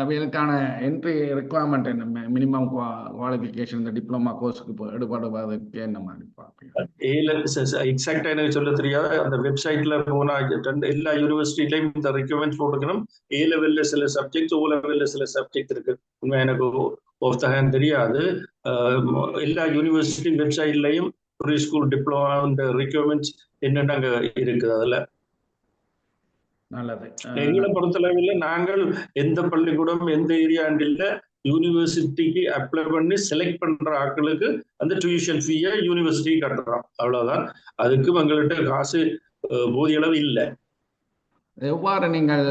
A: அவைகளுக்கான என்ட்ரி ரெக்குவயர்மெண்ட் என்ன, மினிமம் குவாலிஃபிகேஷன் இந்த டிப்ளமா கோர்ஸுக்கு எடுபடுவதற்கு என்ன மாதிரி பார்ப்பீங்க?
D: எக்ஸாக்டா எனக்கு சொல்ல தெரியாது. அந்த வெப்சைட்ல போனா எல்லா யூனிவர்சிட்டிலையும் இந்த ரெக்யூர்மெண்ட்ஸ் போட்டுக்கணும். A லெவல்ல சில சப்ஜெக்ட், O லெவல்ல சில சப்ஜெக்ட் இருக்கு. உண்மை எனக்கு ஆஃப் த ஹேண்ட் தெரியாது. எல்லா யூனிவர்சிட்டி வெப்சைட்லையும் ப்ரீ ஸ்கூல் டிப்ளமா இந்த ரெக்யூர்மெண்ட்ஸ் என்னென்ன அங்க இருக்குது. அதுல
A: நல்லது.
D: எங்களை பொறுத்தளவில் நாங்கள் எந்த பள்ளிக்கூடம் எந்த ஏரியாண்டில் யூனிவர்சிட்டிக்கு அப்ளை பண்ணி செலக்ட் பண்ற ஆட்களுக்கு அந்த டியூஷன் ஃபீயை யூனிவர்சிட்டி கட்டுறோம். அவ்வளவுதான். அதுக்கும் எங்கள்கிட்ட காசு போதிய அளவு இல்லை.
A: எவ்வாறு நீங்கள்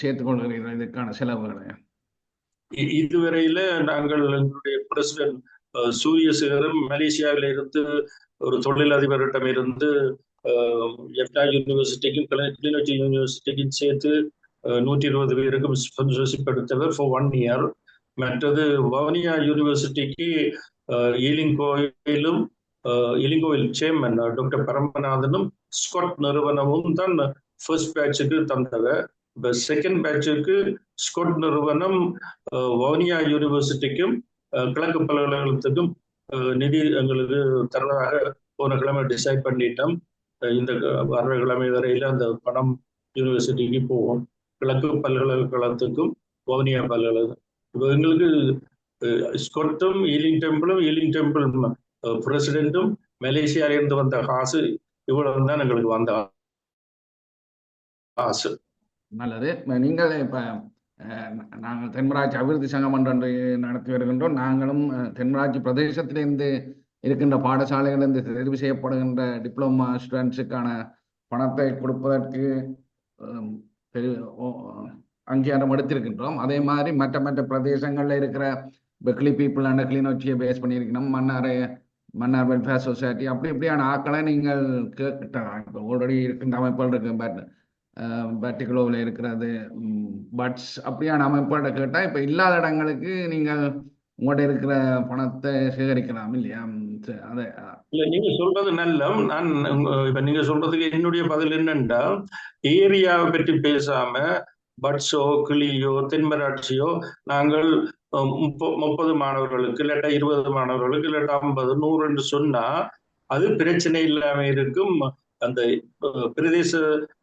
A: சேர்த்துக் கொள்கிறீர்கள் இதுக்கான செலவுகளை?
D: இதுவரையில நாங்கள் எங்களுடைய பிரசிடென்ட் சூரியசேகரம் மலேசியாவில இருந்து ஒரு தொழிலதிபரிடம் இருந்து யக்னா யூனிவர்சிட்டிக்கும் கிளிநொச்சி யூனிவர்சிட்டிக்கும் சேர்த்து 120 பேருக்கும் ஸ்பான்சர்ஷிப் எடுத்தவர் ஃபார் 1 இயர். மற்றது வவுனியா யூனிவர்சிட்டிக்கு இலிங்கோயிலும் இலிங்கோயில் சேர்மன் டாக்டர் பரமநாதனும் ஸ்காட் நிறுவனமும் தான் ஃபர்ஸ்ட் பேட்சுக்கு தந்தவர். இப்போ செகண்ட் பேட்சுக்கு ஸ்காட் நிறுவனம் வவுனியா யூனிவர்சிட்டிக்கும் கிழக்கு பல்கலைக்கழகத்துக்கும் நிதி எங்களுக்கு தரதாக போன கிழமை டிசைட் பண்ணிட்டோம். இந்த வர கிழமை வரையில அந்த பணம் யூனிவர்சிட்டிக்கு போகும். கிழக்கு பல்கலைக்கழகத்துக்கும் வவுனியா பல்கலைக்கழகம். இப்போ எங்களுக்கு ஸ்காட்டும் ஈலிங் டெம்பிள் பிரசிடென்ட்டும் மலேசியால இருந்து வந்த காசு இவ்வளவு தான் எங்களுக்கு வந்த காசு.
A: நல்லது. நீங்கள் இப்ப நாங்கள் தென்மராட்சி அபிவிருத்தி சங்கம் ஒன்று நடத்தி வருகின்றோம். நாங்களும் தென்மராட்சி பிரதேசத்திலிருந்து இருக்கின்ற பாடசாலைகளிலிருந்து தெரிவு செய்யப்படுகின்ற டிப்ளமா ஸ்டூடெண்ட்ஸுக்கான பணத்தை கொடுப்பதற்கு அங்கீகாரம் எடுத்திருக்கின்றோம். அதே மாதிரி மற்ற பிரதேசங்களில் இருக்கிற பெக்லி பீப்புள் அண்ட் கிளிநொச்சியை பேஸ் பண்ணியிருக்கணும். மன்னார் வெல்ஃபேர் சொசைட்டி இப்படியான ஆக்களை நீங்கள் கேட்கலாம். இப்போ ஆல்ரெடி இருக்கின்ற அமைப்புகள் இருக்கு, பேட்டிகுலோவில் இருக்கிறது, பட்ஸ் அப்படியான அமைப்புகிட்ட கேட்டால் இப்போ இல்லாத இடங்களுக்கு நீங்கள் உங்கள்கிட்ட இருக்கிற பணத்தை சேகரிக்கலாம் இல்லையா? அதை
D: இல்ல, நீங்க சொல்றது நல்ல. நான் இப்ப நீங்க சொல்றதுக்கு என்னுடைய பதில் என்னன்னா, ஏரியாவை பற்றி பேசாம பட்ஸோ கிளியோ தென்மராட்சியோ நாங்கள் 30 மாணவர்களுக்கு இல்லாட்டா 20 மாணவர்களுக்கு இல்லாட்டா 50 100 என்று சொன்னா அது பிரச்சனை இல்லாம இருக்கும். அந்த பிரதேச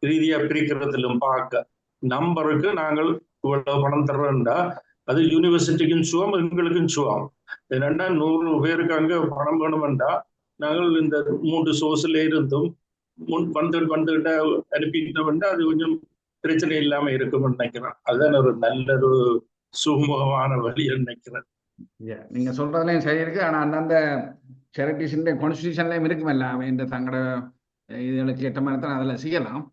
D: ரீதியா பிரிக்கிறதிலும் பார்க்க நம்பருக்கு நாங்கள் இவ்வளவு பணம் தர்றோம்டா அது யூனிவர்சிட்டிக்கும் சுவம் எங்களுக்கும் சுவம். என்னன்னா 100 பேருக்கு அங்க பணம் வேணும்டா நாங்கள் இந்த 3 சோர்ஸ்ல இருந்தும் வந்துகிட்ட அனுப்பிட்டோம்னா அது கொஞ்சம் பிரச்சனை இல்லாம இருக்கும்னு நினைக்கிறேன். அதுதான் ஒரு நல்ல ஒரு சுமூகமான வழி நினைக்கிறேன்.
A: நீங்க சொல்றதுலயும் சரி இருக்கு. ஆனா அந்தந்த சேரிட்டிஸ் கான்ஸ்டிடியூஷன்லயும் இருக்குமல்ல இந்த தங்களோட இதுகளுக்கு ஏற்ற மாதிரி தான் அதில் செய்யலாம்.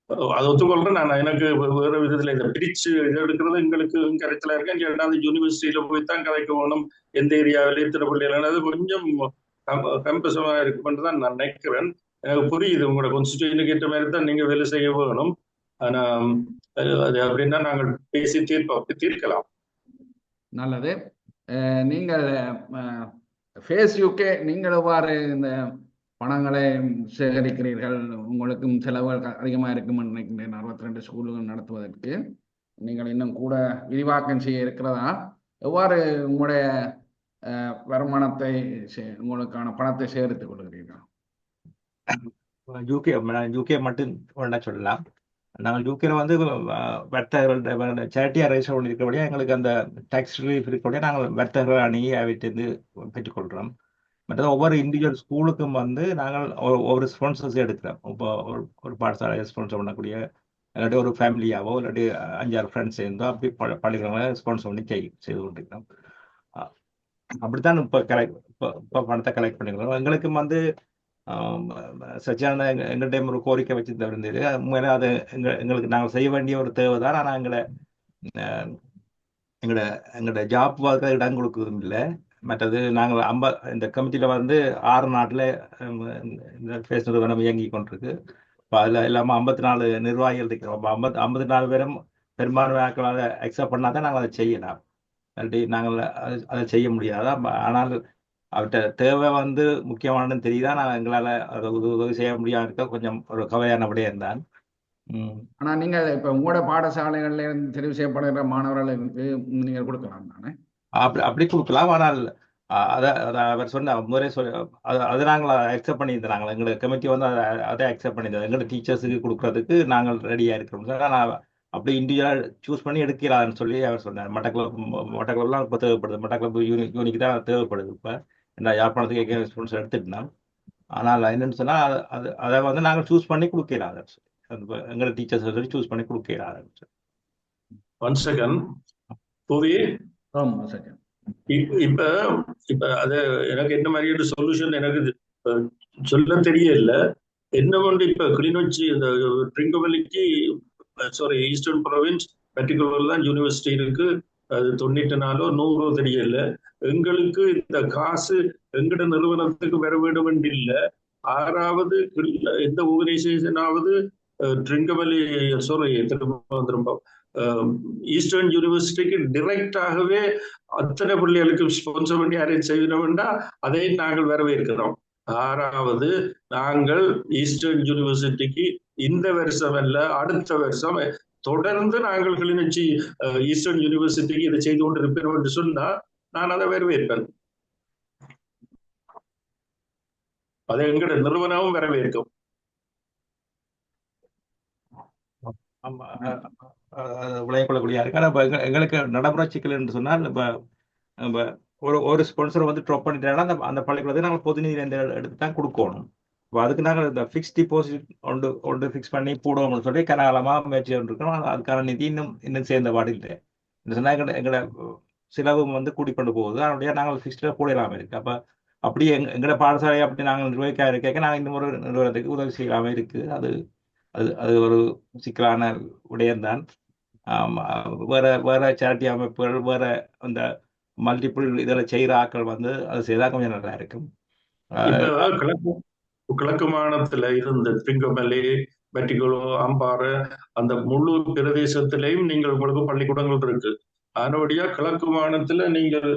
D: அதை ஒத்துக்கொள்றேன் நான். எனக்கு வேற விதத்துல இதை பிரிச்சு இது எடுக்கிறது எங்களுக்கு கருத்துல இருக்கேன். இரண்டாவது யூனிவர்சிட்டியில போய் தான் கதைக்க வேணும், எந்த ஏரியாவில எத்தனை பிள்ளைகள், அது கொஞ்சம் கம்பசமா இருக்குன்னு தான் நான் நினைக்கிறேன். எனக்கு புரியுது உங்களோட கான்ஸ்டிடியூஷனுக்கு ஏற்ற மாதிரி தான் நீங்க வேலை செய்ய வேணும். ஆனா அது அப்படின்னா நாங்கள் பேசி தீர்க்கலாம்.
A: நல்லது. நீங்கள் ஃபேஸ் யூகே நீங்கள் எவ்வாறு இந்த பணங்களை சேகரிக்கிறீர்கள்? உங்களுக்கும் செலவுகள் அதிகமாக இருக்குமென்னு நினைக்கின்றேன். 62 ஸ்கூல்கள் நடத்துவதற்கு நீங்கள் இன்னும் கூட விரிவாக்கம் செய்ய இருக்கிறதா? எவ்வாறு உங்களுடைய வருமானத்தை உங்களுக்கான பணத்தை சேகரித்துக் கொள்கிறீர்கள்?
C: யூகே மட்டும் ஒன்றா சொல்லலாம். நாங்கள் யூகேல வந்து வர்த்தகர்கள் சேரிட்டியா ரெஜிஸ்டர் பண்ணிருக்கிறபடியா எங்களுக்கு அந்த டாக்ஸ் ரிலீஃப் இருக்கிறபடியா நாங்கள் வர்த்தகர்கள் அணுகி அவற்றிருந்து பெற்றுக்கொள்கிறோம். மற்றது ஒவ்வொரு இண்டிவிஜுவல் ஸ்கூலுக்கும் வந்து நாங்கள் ஒவ்வொரு ஸ்பான்சர்ஸ் எடுக்கிறோம். இப்போ ஒரு பாடசாலை ஸ்பான்சர் பண்ணக்கூடிய இல்லாட்டி ஒரு ஃபேமிலியாவோ இல்லாட்டி 5-6 ஃப்ரெண்ட்ஸ் சேர்ந்தோ அப்படி பள்ளிகளை ஸ்பான்சர் பண்ணி செய்து கொண்டிருக்கிறோம். அப்படித்தான் இப்போ பணத்தை கலெக்ட் பண்ணிக்கிறோம். எங்களுக்கும் வந்து சச்சியான எங்கள் டைம் ஒரு கோரிக்கை வச்சு இருந்தது. உண்மையில அது எங்களுக்கு நாங்கள் செய்ய வேண்டிய ஒரு தேவை தான். ஆனால் எங்களோட ஜாப் பார்க்க இடம் கொடுக்குறதும் இல்லை. மற்றது நாங்கள் இந்த கமிட்டியில வந்து 6 நாட்டில் இந்த ஃபேஸ் நிறுவனம் இயங்கி கொண்டிருக்கு. இப்போ அதில் இல்லாமல் 54 நிர்வாகிகள் இருக்கிறோம். 54 பேரும் பெரும்பான்மை ஆட்களால் அக்செப்ட் பண்ணாதான் நாங்கள் அதை செய்யலாம். இல்லாட்டி நாங்கள் அதை செய்ய முடியாதா? ஆனால் அவர்கிட்ட தேவை வந்து முக்கியமானதுன்னு தெரியுதா. நான் எங்களால் அதை உதவி செய்ய முடியாம இருக்க கொஞ்சம் ஒரு கவலையான விடயம் தான்.
A: ஆனால் நீங்கள் இப்போ உங்களோட பாடசாலைகள்ல இருந்து தெரிவு செய்யப்படுகிற மாணவர்களுக்கு நீங்கள் கொடுக்கலாம் தானே?
C: அப்படி கொடுக்கலாம். ஆனால் அதை அவர் சொன்ன முறை அதை நாங்கள் அக்செப்ட் பண்ணியிருந்தோம். நாங்கள் எங்களோட கமிட்டி வந்து அதை அக்செப்ட் பண்ணியிருந்தோம். எங்களோட டீச்சர்ஸுக்கு கொடுக்கறதுக்கு நாங்கள் ரெடியாக இருக்கிறோம் சார். ஆனால் அப்படி இண்டிவிஜுவலாக சூஸ் பண்ணி எடுக்கலான்னு சொல்லி அவர் சொன்னார். மட்டக்களப்லாம் இப்போ தேவைப்படுது. மட்டக்களப்பு யூனிக்கு தான் தேவைப்படுது. இப்போ என்ன யாழ்ப்பாணத்துக்கு ஸ்பான்சர் எடுத்துட்டோம். ஆனால் என்னன்னு சொன்னால் அதை வந்து நாங்கள் சூஸ் பண்ணி கொடுக்கலாம். எங்களோட டீச்சர்ஸ் சொல்லி சூஸ் பண்ணி கொடுக்கலாம்.
D: ஒன் செகண்ட் புவி. இப்ப அது எனக்கு என்ன மாதிரியான சொல்யூஷன் எனக்கு சொல்ல தெரியல. என்ன கொண்டு இப்ப கிளிநொச்சி இந்த ட்ரிங்கவெல்லிக்கு ஈஸ்டர்ன் ப்ரொவின்ஸ் பர்டிகுலர் தான் யூனிவர்சிட்டி இருக்கு. அது 94 100 தெரியல. எங்களுக்கு இந்த காசு எங்கட நிறுவனத்துக்கு வர வேண்டும் என்று இல்லை. 6வது எந்த ஆர்கனைசேஷனாவது ட்ரிங்கவெல்லி திரும்ப ஈஸ்டர்ன் யூனிவர்சிட்டிக்கு டிரெக்டாகவே அத்தனை பிள்ளைகளுக்கு ஸ்பான்சர் பண்ணி அரேஞ்ச் செய்யணும்னா அதை நாங்கள் வரவேற்கிறோம். 6வது நாங்கள் ஈஸ்டர்ன் யூனிவர்சிட்டிக்கு இந்த வருஷம் அல்ல அடுத்த வருஷம் தொடர்ந்து நாங்கள் கிளிநொச்சி ஈஸ்டர்ன் யூனிவர்சிட்டிக்கு இதை செய்து கொண்டு இருப்போம் என்று சொன்னா நான் அதை வரவேற்பேன். அதை எங்களோட நிறுவனமும் வரவேற்கும்.
C: விளையக்கொள்ளக்கூடிய இருக்கு. ஆனால் எங்களுக்கு நடைமுறை சிக்கல் என்று சொன்னால் இப்போ ஒரு ஸ்பான்சர் வந்து ட்ராப் பண்ணிட்டாங்கன்னா அந்த பள்ளிக்கூடத்தை நாங்கள் பொது நிதி எடுத்து தான் கொடுக்கணும். இப்போ அதுக்கு நாங்கள் இந்த ஃபிக்ஸ் டிபாசிட் ஒன்று ஃபிக்ஸ் பண்ணி போடுவோம்னு சொல்லி கனகாலமாக முயற்சி பண்ணிருக்கோம். அதுக்கான நிதி இன்னும் சேர்ந்த பாடு இல்லை. என்ன சொன்னால் எங்களோட செலவு வந்து கூட்டிக்கொண்டு போகுது. அதனுடைய நாங்கள் ஃபிக்ஸ்டில் போடலாமல் இருக்கு. அப்போ அப்படி எங்களோட பாடசாலை அப்படி நாங்கள் நிர்வகிக்க இருக்க நாங்கள் இன்னும் ஒரு நிறுவனத்துக்கு உதவி செய்யலாமல் இருக்கு. அது ஒரு சிக்கலான விடயம்தான். வேற சேரிட்டி அமைப்புகள் வேற அந்த மல்டிபிள் இதில் செய்கிற ஆட்கள் வந்து அது செய்தால் கொஞ்சம் நல்லா இருக்கும்.
D: கிழக்கு மாநிலத்துல இருந்த ட்ரிங்கவெல்லி, பெட்டிகுலோ, அம்பாறை அந்த முழு பிரதேசத்திலையும் நீங்கள் உங்களுக்கு பள்ளிக்கூடங்கள் இருக்கு. அதனுடைய கிழக்கு மாநிலத்துல நீங்கள்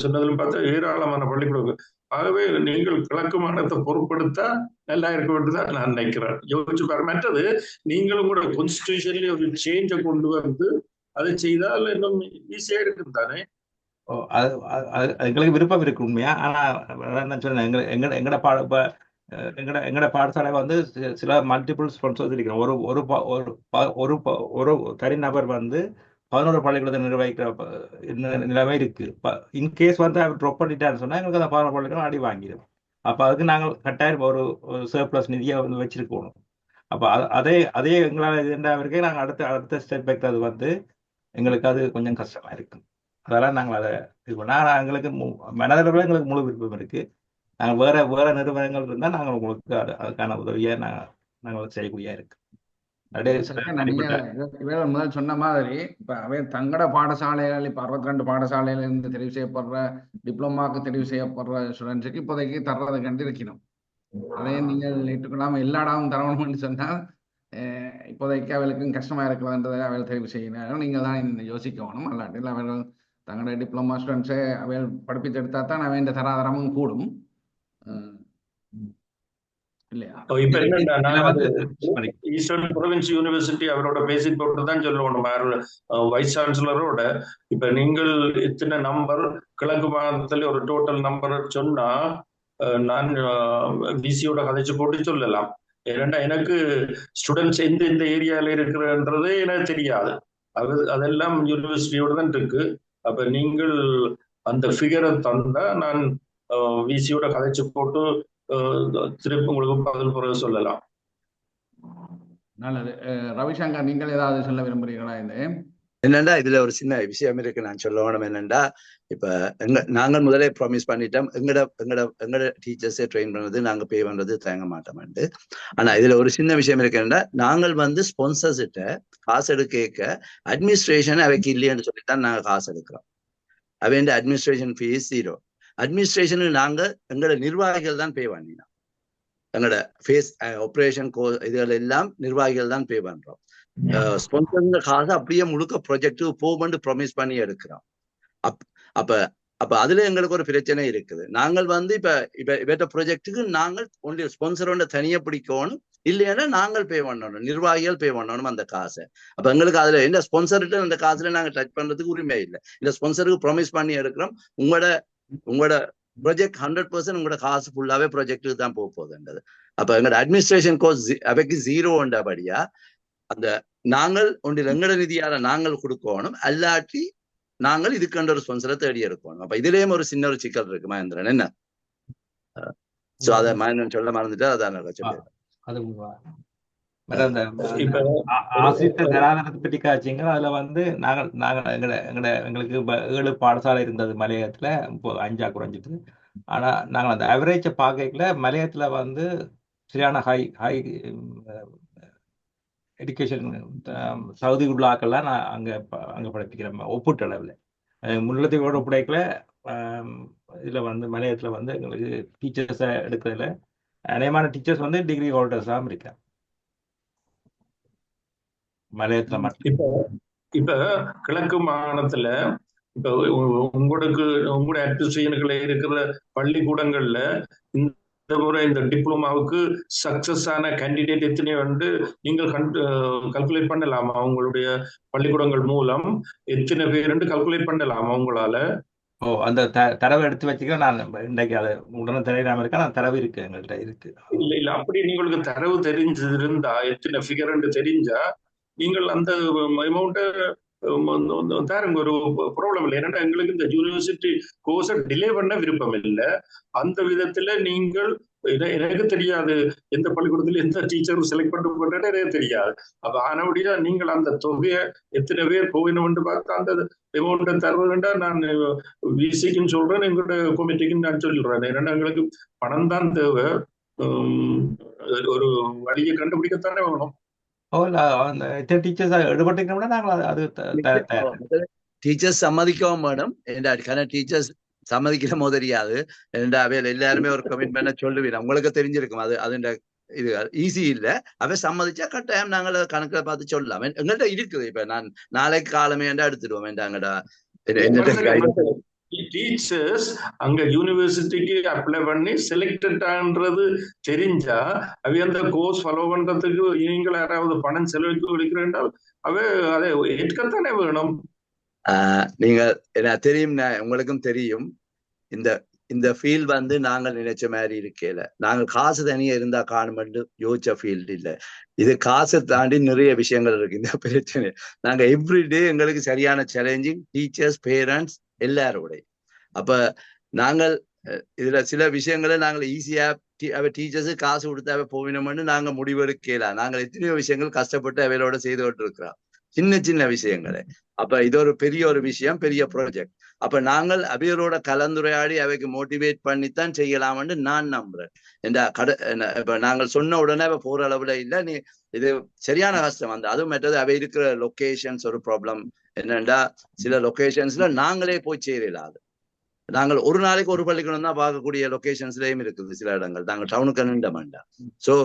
D: சொன்னதுல பார்த்தா ஏராளமான பள்ளிக்கூடங்கள். ஆகவே நீங்கள் கிழக்கு மாநிலத்தை பொருட்படுத்தா நல்லா இருக்கும் தான் நான் நினைக்கிறேன். யோசிச்சு பாரு. மற்றது நீங்களும் கூட கான்ஸ்டிடியூஷன்ல ஒரு சேஞ்சை கொண்டு வந்து அதை செய்தால் இன்னும் ஈஸியா இருக்கும் தானே.
C: எங்களுக்கு விருப்பம் இருக்கு உண்மையா. ஆனா நான் சொன்னேன், எங்கட எங்கட பாடசாலை வந்து சில மல்டிபிள் ஸ்பான்சர்ஸ் இருக்கிறோம். ஒரு தனிநபர் வந்து 11 பள்ளிக்கூடத்தை நிர்வகிக்கிற நிலைமை இருக்கு. இன்கேஸ் வந்து அவர் ட்ராப் பண்ணிட்டான்னு சொன்னா எங்களுக்கு அந்த 11 பள்ளிக்கூடம் அடி வாங்கிடும். அப்ப அதுக்கு நாங்கள் கட்டாயம் ஒரு சர்ப்ளஸ் நிதியை வந்து வச்சிருக்கணும். அப்ப அதே எங்களால் இருந்தாவிற்கே நாங்கள் அடுத்த ஸ்டெப் வைக்கிறது வந்து எங்களுக்கு அது கொஞ்சம் கஷ்டமா இருக்கு. அதெல்லாம் நாங்கள் அதை இது பண்ண. ஆனால் எங்களுக்கு மனதளவில் எங்களுக்கு முழு விருப்பம் இருக்கு. நாங்கள் வேற நிறுவனங்கள் இருந்தால் நாங்கள் உங்களுக்கு அதுக்கான உதவியை நாங்கள் செய்யக்கூடிய இருக்கு.
A: முதல் சொன்ன மாதிரி இப்ப அவை தங்கட பாடசாலைகள் இப்ப 62 பாடசாலையில இருந்து தெரிவு செய்யப்படுற டிப்ளமாக்கு தெரிவு செய்யப்படுற ஸ்டூடெண்ட்ஸுக்கு இப்போதைக்கு தர்றது கண்டு இருக்கணும். அதே நீங்கள் ஏற்றுக்கொள்ளாம எல்லா இடமும் தரணும்னு சொன்னால் இப்போதைக்கு அவளுக்கும் கஷ்டமா இருக்கிறதுன்றதை அவள் தெரிவு செய்யணும். நீங்கள் தான் யோசிக்கணும். அல்லாட்டில் அவர்கள் தங்களுடைய டிப்ளமா ஸ்டூடெண்ட்ஸை அவள் படிப்பித்து எடுத்தா தான் அவன் தராதரமும் கூடும் இல்லையா?
D: இப்ப என்னன்னா ஈஸ்டர்ன் ப்ரொவின்ஸ் யூனிவர்சிட்டி அவரோட பேசிக் போட்டு தான் சொல்லணும் வைஸ் சான்சலரோட. இப்ப நீங்கள் இத்தனை நம்பர் கிழக்கு மாநிலத்துல ஒரு டோட்டல் நம்பர் சொன்னா நான் விசியோட கதைச்சு போட்டு சொல்லலாம். ஏன்னா எனக்கு ஸ்டூடெண்ட்ஸ் எந்த ஏரியால இருக்கிறன்றது எனக்கு தெரியாது. அதெல்லாம் யூனிவர்சிட்டியோட தான் இருக்கு. அப்ப நீங்கள் அந்த ஃபிகரை தந்தா நான் விசியோட கதைச்சு போட்டு திருப்பி உங்களுக்கு பதில் பிறகு சொல்லலாம்.
A: நல்லது. ரவிசங்கர், நீங்கள் ஏதாவது சொல்ல விரும்புறீங்களா?
B: என்னண்டா இதுல ஒரு சின்ன விஷயம் இருக்கு நான் சொல்ல வேணும். என்னண்டா இப்ப நாங்கள் முதலே ப்ராமிஸ் பண்ணிட்டோம் எங்கட டீச்சர்ஸே ட்ரெயின் பண்ணது நாங்க பே பண்றது தயங்க மாட்டோம்ண்டு. ஆனா இதுல ஒரு சின்ன விஷயம் இருக்குன்னா நாங்கள் வந்து ஸ்பான்சர்ஸ் கிட்ட காசு எடுக்க அட்மினிஸ்ட்ரேஷன் அவைக்கு இல்லைன்னு சொல்லித்தான் நாங்க காசு எடுக்கிறோம். அவைண்ட அட்மினிஸ்ட்ரேஷன் ஃபீஸ் 0. அட்மினிஸ்ட்ரேஷனுக்கு நாங்க எங்களோட நிர்வாகிகள் தான் பே பண்ணினோம். எங்களோட ஃபேஸ் ஆப்ரேஷன் இதுகள் எல்லாம் நிர்வாகிகள் தான் பே பண்றோம். ஸ்பான்சர் காசு அப்படியே முழுக்க ப்ராஜெக்ட் போமெண்ட் ப்ராமிஸ் பண்ணி எடுக்கிறோம். அப்ப அதுல எங்களுக்கு ஒரு பிரச்சனை இருக்குது. நாங்கள் வந்து இப்ப ப்ராஜெக்டுக்கு நாங்கள் ஒன்லி ஸ்பான்சரோட தனியா பிடிக்கணும், இல்லைன்னா நாங்கள் பே பண்ணணும், நிர்வாகிகள் பே பண்ணணும் அந்த காசை. அப்ப எங்களுக்கு அதுல என்ன ஸ்பான்சர்கிட்ட அந்த காசுல நாங்க டச் பண்றதுக்கு உரிமை இல்லை. இந்த ஸ்பான்சருக்கு ப்ராமிஸ் பண்ணி எடுக்கிறோம். உங்களோட ப்ராஜெக்ட் 100% உங்களோட காசு ஃபுல்லாவே ப்ராஜெக்டுக்கு தான் போகுதுன்றது. அப்ப எங்களோட அட்மினிஸ்ட்ரேஷன் கோஸ்ட் அவைக்கு 0 அந்த நாங்கள் ஒன்றில் எங்கட நிதியால நாங்கள் கொடுக்கணும், அல்லாட்டி நாங்கள் இதுக்கு ஒரு ஸ்பான்சரை தேடி எடுக்கணும். அப்ப இதுலயும் ஒரு சின்ன ஒரு சிக்கல் இருக்கு மகேந்திரன். என்ன சோ அத மகேந்திரன் சொல்ல மறந்துட்டா அதான்
C: ஆசிரியர் தராதரத்தை பற்றி காய்ச்சிங்க. அதுல வந்து எங்களுக்கு 7 பாடசாலை இருந்தது மலையத்துல, 5 குறைஞ்சிட்டு. ஆனா நாங்கள் அந்த அவரேஜை பார்க்கல மலையத்துல வந்து சரியான ஹை எஜுகேஷன் சவுதி உள்ளாக்கெல்லாம் நான் அங்க படிப்பிக்கிறேன் ஒப்புட்ட அளவில். முன்னெடுத்தோட ஒப்படைக்கல. இதுல வந்து மலையத்துல வந்து எங்களுக்கு டீச்சர்ஸை எடுக்கிறதுல அநேகமான டீச்சர்ஸ் வந்து டிகிரி ஹோல்டர்ஸ் தான் இருக்கேன் மலையத்துல மட்டும்.
D: இப்ப கிழக்கு மாகாணத்துல இப்ப உங்களோட அட்மினிஸ்ட்ரேஷனுக்குள்ள இருக்கிற பள்ளிக்கூடங்கள்ல இந்த முறை இந்த டிப்ளமாவுக்கு சக்சஸ் ஆன கேண்டிடேட் எத்தனையோ வந்து நீங்கள் கல்குலேட் பண்ணலாமா? உங்களுடைய பள்ளிக்கூடங்கள் மூலம் எத்தனை பேர் கல்குலேட் பண்ணலாமா உங்களால?
C: அந்த தரவை எடுத்து வச்சுக்க. நான் இன்னைக்கு அதை உடனே தெரியாம இருக்கேன். நான் தரவு இருக்கு, எங்கள்கிட்ட இருக்கு.
D: இல்ல அப்படி உங்களுக்கு தரவு தெரிஞ்சிருந்தா, எத்தனை ஃபிகர் தெரிஞ்சா நீங்கள் அந்த அமௌண்ட்டை தாருங்க, ஒரு ப்ராப்ளம் இல்லை. ஏன்னா எங்களுக்கு இந்த யூனிவர்சிட்டி கோர்ஸை டிலே பண்ண விருப்பம் இல்லை. அந்த விதத்துல நீங்கள் எனக்கு தெரியாது எந்த பள்ளிக்கூடத்துல எந்த டீச்சரும் செலக்ட் பண்ண எனக்கு தெரியாது. அப்ப ஆனபடியா நீங்கள் அந்த தொகையை எத்தனை பேர் போகணும்னு பார்த்தா அந்த அமௌண்ட்டை தருவதுண்டா நான் விசிக்குன்னு சொல்றேன், எங்களோட கமிட்டிக்குன்னு நான் சொல்லிடுறேன். ஏன்னா எங்களுக்கு பணம் தான் தேவை. ஒரு வழியை கண்டுபிடிக்கத்தானே வேணும்.
B: டீச்சர்ஸ் சம்மதிக்கவும் வேணும். டீச்சர்ஸ் சம்மதிக்கிற போது தெரியாது. எல்லாருமே ஒரு கமிட்மெண்ட் சொல்லுவீங்க, உங்களுக்கு தெரிஞ்சிருக்கும். அது இது ஈஸி இல்ல. அவ சம்மதிச்சா கட்டாயம் நாங்கள் கணக்குல பார்த்து சொல்லலாம். எங்கள்கிட்ட இருக்குது. இப்ப நான் நாளைக்கு காலமே எடுத்துடுவோம்.
D: டீச்சர்ஸ் அங்க யூனிவர்சிட்டிக்கு அப்ளை பண்ணி செலக்டட்ன்றது தெரிஞ்சா அவை அந்த கோர்ஸ் ஃபாலோ பண்றதுக்கு நீங்கள் யாராவது பணம் செலவழிக்க விடுக்கிறேன்றால் அவை அதை ஏற்கத்தானே வேணும்.
B: நீங்க எனக்கு தெரியும், உங்களுக்கும் தெரியும், இந்த இந்த ஃபீல்ட் வந்து நாங்கள் நினைச்ச மாதிரி இருக்கல. நாங்கள் காசு தனியா இருந்தா காணுமென்று யோசிச்ச ஃபீல்டு இல்லை. இது காசை தாண்டி நிறைய விஷயங்கள் இருக்கு இந்த பிரச்சனை. நாங்க எவ்ரிடே எங்களுக்கு சரியான சேலஞ்சிங், டீச்சர்ஸ், பேரண்ட்ஸ் எல்லாரோட. அப்ப நாங்கள் இதுல சில விஷயங்களை நாங்கள் ஈஸியா டீச்சர்ஸ் காசு கொடுத்தாவே போவினோம்னு நாங்க முடிவெடுக்கலாம். நாங்கள் எத்தனையோ விஷயங்கள் கஷ்டப்பட்டு அவையோட செய்து கொண்டு இருக்கிறோம், சின்ன சின்ன விஷயங்களை. அப்ப இது ஒரு பெரிய ஒரு விஷயம், பெரிய ப்ராஜெக்ட். அப்ப நாங்கள் அவையோட கலந்துரையாடி அவைக்கு மோட்டிவேட் பண்ணித்தான் செய்யலாம்னு நான் நம்புறேன். இப்ப நாங்கள் சொன்ன உடனே அவ போற அளவுல இல்ல, நீ இது சரியான கஷ்டம். அதுவும் மற்றது அவை இருக்கிற லொகேஷன்ஸ் ஒரு ப்ராப்ளம். என்னண்டா சில லொகேஷன்ஸ்ல நாங்களே போய் சேரலாது. நாங்கள் ஒரு நாளைக்கு ஒரு பள்ளிக்கூடம் தான் பார்க்கக்கூடிய லொகேஷன்ஸ்லயும் இருக்குது சில இடங்கள். நாங்கள் டவுனுக்கு நின்ற மாட்டோம். ஸோ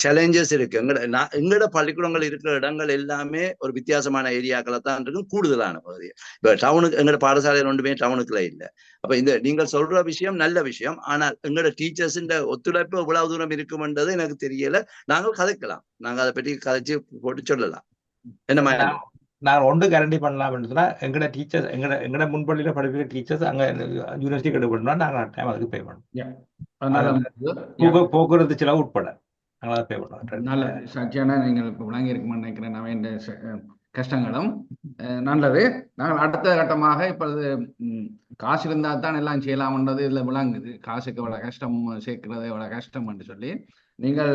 B: சேலஞ்சஸ் இருக்கு. எங்களோட பள்ளிக்கூடங்கள் இருக்கிற இடங்கள் எல்லாமே ஒரு வித்தியாசமான ஏரியாக்களை தான் இருக்கும், கூடுதலான பகுதி. இப்ப டவுனுக்கு எங்களோட பாடசாலையில் ஒன்றுமே டவுனுக்குள்ள இல்லை. அப்ப இந்த நீங்கள் சொல்ற விஷயம் நல்ல விஷயம். ஆனால் எங்களோட டீச்சர்ஸ் ஒத்துழைப்பு எவ்வளவு தூரம் இருக்கும்ன்றது எனக்கு தெரியல. நாங்கள் கதைக்கலாம், நாங்க அதை பற்றி கதைச்சு போட்டு சொல்லலாம். என்ன மாதிரி
C: நாங்கள் ஒன்று கேரண்டி பண்ணலாம்னு சொன்னா, எங்கட டீச்சர்ஸ் எங்கட முன்பள்ளியில படிக்கிற டீச்சர்ஸ் அங்க யூனிவர்சிட்டி கெடு பண்ணா நாங்கள் டைம் அதுக்கு பே பண்ணோம், போக்குவரத்து செலவு உட்பட நாங்கள் அதை பே பண்ணோம்.
A: நல்ல சாட்சியான நீங்கள் இப்போ விளங்கி இருக்குமென்னு நினைக்கிறேன். நான் இந்த கஷ்டங்களும் நல்லது. நாங்கள் அடுத்த கட்டமாக இப்பொழுது காசு இருந்தால் தான் எல்லாம் செய்யலாம்ன்றது இதில் விளங்குது. காசுக்கு எவ்வளோ கஷ்டம், சேர்க்கிறது எவ்வளோ கஷ்டம் என்று சொல்லி நீங்கள்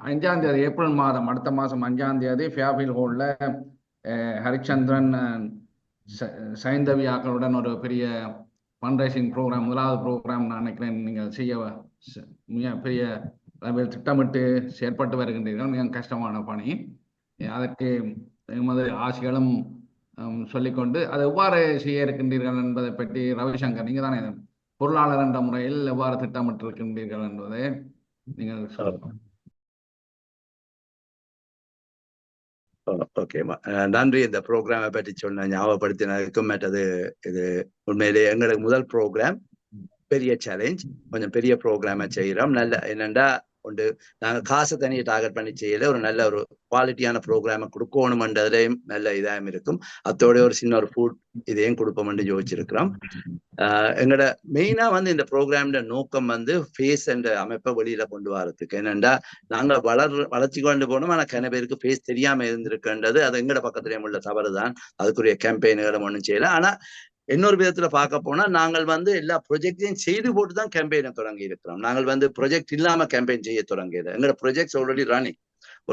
A: 5ஆம் தேதி ஏப்ரல் மாதம், அடுத்த மாதம் 5ஆம் தேதி ஃபேர்ஃபீல்ட் ஹாலில் ஹரிச்சந்திரன் சைந்தவி ஆக்களுடன் ஒரு பெரிய ஃபண்ட்ரைசிங் ப்ரோக்ராம், முதலாவது ப்ரோக்ராம் நான் நினைக்கிறேன் நீங்கள் செய்ய பெரிய அளவில் திட்டமிட்டு செயற்பட்டு வருகின்றீர்கள். மிக கஷ்டமான பணி. அதற்கு எமது ஆசைகளும் சொல்லிக்கொண்டு அதை எவ்வாறு செய்ய இருக்கின்றீர்கள் என்பதை பற்றி ரவிசங்கர், நீங்கள் தானே பொருளாளர் என்ற முறையில் எவ்வாறு திட்டமிட்டு இருக்கின்றீர்கள் என்பதை நீங்கள் சொல்லலாம்.
B: ஓகேம்மா, நன்றி. இந்த ப்ரோக்ராமை பற்றி சொன்ன ஞாபகப்படுத்தினதுக்கும். மற்றது இது உண்மையிலேயே எங்களுக்கு முதல் ப்ரோக்ராம், பெரிய சேலஞ்ச். கொஞ்சம் பெரிய ப்ரோக்ராமை செய்கிறோம். நல்ல என்னண்டா உண்டு, நாங்கள் காசை தனியை டார்கெட் பண்ணி செய்யல, ஒரு நல்ல ஒரு குவாலிட்டியான ப்ரோக்ராமை கொடுக்கணும்ன்றதுலையும் நல்ல இதாகவும் இருக்கும். அதோட ஒரு சின்ன ஒரு ஃபுட் இதையும் கொடுப்போம்னு யோசிச்சிருக்கிறோம். எங்களோட மெயினா இந்த ப்ரோக்ராம்ட நோக்கம் ஃபேஸ் என்ற அமைப்பை வெளியில கொண்டு வரதுக்கு. என்னண்டா நாங்க வளர்ச்சி கொண்டு போனோம், ஆனா கன பேருக்கு ஃபேஸ் தெரியாம இருந்திருக்குன்றது அது எங்களோட பக்கத்துலயும் உள்ள தவறு தான். அதுக்குரிய கேம்பெயின்களும் ஒன்றும் செய்யல. ஆனா இன்னொரு விதத்துல பார்க்க போனா நாங்கள் எல்லா ப்ரொஜெக்டையும் செய்து போட்டு தான் கேம்பெயினை தொடங்கி இருக்கிறோம். நாங்கள் ப்ரொஜெக்ட் இல்லாம கேம்பெயின் செய்ய தொடங்கியது. எங்களோட ப்ரொஜெக்ட்ஸ் ஆல்ரெடி ரன்னிங்,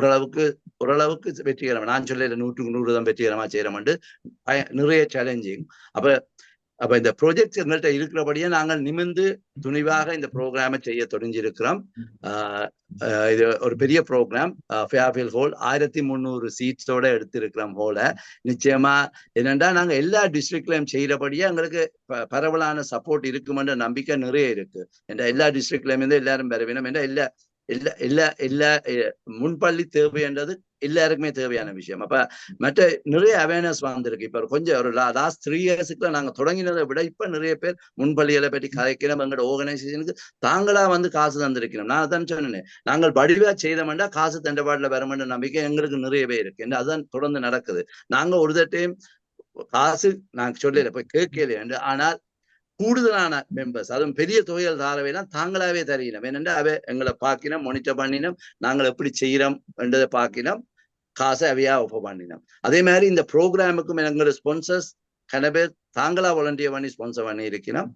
B: ஓரளவுக்கு வெற்றிகரமா, நான் சொல்ல 100க்கு 100 தான் வெற்றிகரமா செய்யறோம்ட்டு நிறைய சேலஞ்சிங். அப்ப இந்த ப்ராஜெக்ட் எங்கள்கிட்ட இருக்கிறபடியே நாங்கள் நிமிர்ந்து துணிவாக இந்த ப்ரோக்ராமை செய்ய தொடங்கியிருக்கிறோம். இது ஒரு பெரிய ப்ரோக்ராம். ஃபேர்ஃபீல்ட் ஹால் 1300 சீட்ஸோட எடுத்திருக்கிறோம் ஹாலை. நிச்சயமா என்னண்டா நாங்க எல்லா டிஸ்ட்ரிக்ட்லயும் செய்யறபடியே எங்களுக்கு பரவலான சப்போர்ட் இருக்குமென்ற நம்பிக்கை நிறைய இருக்கு. எல்லா டிஸ்ட்ரிக்ட்லயும் இருந்து எல்லாரும் பெற வேணும் என்ற எல்லா முன்பள்ளி தேவைன்றது எல்லாருக்குமே தேவையான விஷயம். அப்ப மற்ற நிறைய அவேர்னஸ் வந்திருக்கு. இப்ப கொஞ்சம் ஒரு லாஸ்ட் 3 இயர்ஸுக்குள்ள நாங்க தொடங்கினதை விட இப்ப நிறைய பேர் முன்பள்ளிகளை பற்றி கதைக்கிறோம். எங்களோட ஆர்கனைசேஷனுக்கு தாங்களா காசு தந்திருக்கிறோம். நான் அதான் சொன்னேன், நாங்கள் வடிவா செய்தோம்னா காசு தண்டபாடுல வரமென்ற நம்பிக்கை எங்களுக்கு நிறையவே இருக்கு. அதுதான் தொடர்ந்து நடக்குது. நாங்க ஒரு தட்டையும் காசு நாங்க சொல்லல போய் கேட்கல, ஆனால் கூடுதலான மெம்பர்ஸ், அதுவும் பெரிய தொகைகள் தாரவையெல்லாம் தாங்களாவே தரணும். ஏனென்றா அவை எங்களை பார்க்கணும், மானிட்டர் பண்ணினோம், நாங்கள் எப்படி செய்யறோம் என்றதை பார்க்கணும், காசை அவையா ஒப்ப பண்ணினோம். அதே மாதிரி இந்த ப்ரோக்ராமுக்கும் எங்களோட ஸ்பான்சர்ஸ் கன பேர் தாங்களா வாலண்டியர் பண்ணி ஸ்பான்சர் பண்ணி இருக்கணும்.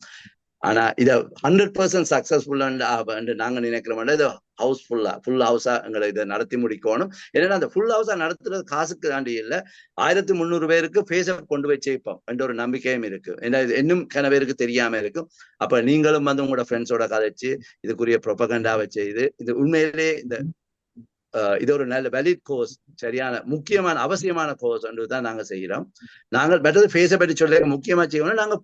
B: ஆனா இதை 100% சக்சஸ்ஃபுல் நாங்க நினைக்கிறோம். இதை ஃபுல் ஹவுஸா எங்களை இதை நடத்தி முடிக்கணும். ஏன்னா அந்த ஃபுல் ஹவுஸா நடத்துறது காசுக்கு தாண்டி இல்லை, 1300 பேருக்கு ஃபேஸ் அப் கொண்டு போய் சேர்ப்போம் என்ற ஒரு நம்பிக்கையும் இருக்கு. ஏன்னா இது இன்னும் கன பேருக்கு தெரியாம இருக்கும். அப்ப நீங்களும் உங்களோட ஃப்ரெண்ட்ஸோட கதைச்சு இதுக்குரிய ப்ரொபகண்டாவை செய்து இது உண்மையிலே இது ஒரு நல்ல வேலிட் கோர்ஸ், சரியான முக்கியமான அவசியமான கோர்ஸ் தான் நாங்க செய்யறோம். நாங்கள் பெட்டர் ஃபேஸை பற்றி சொல்ல முக்கியமா செய்யணும். நாங்க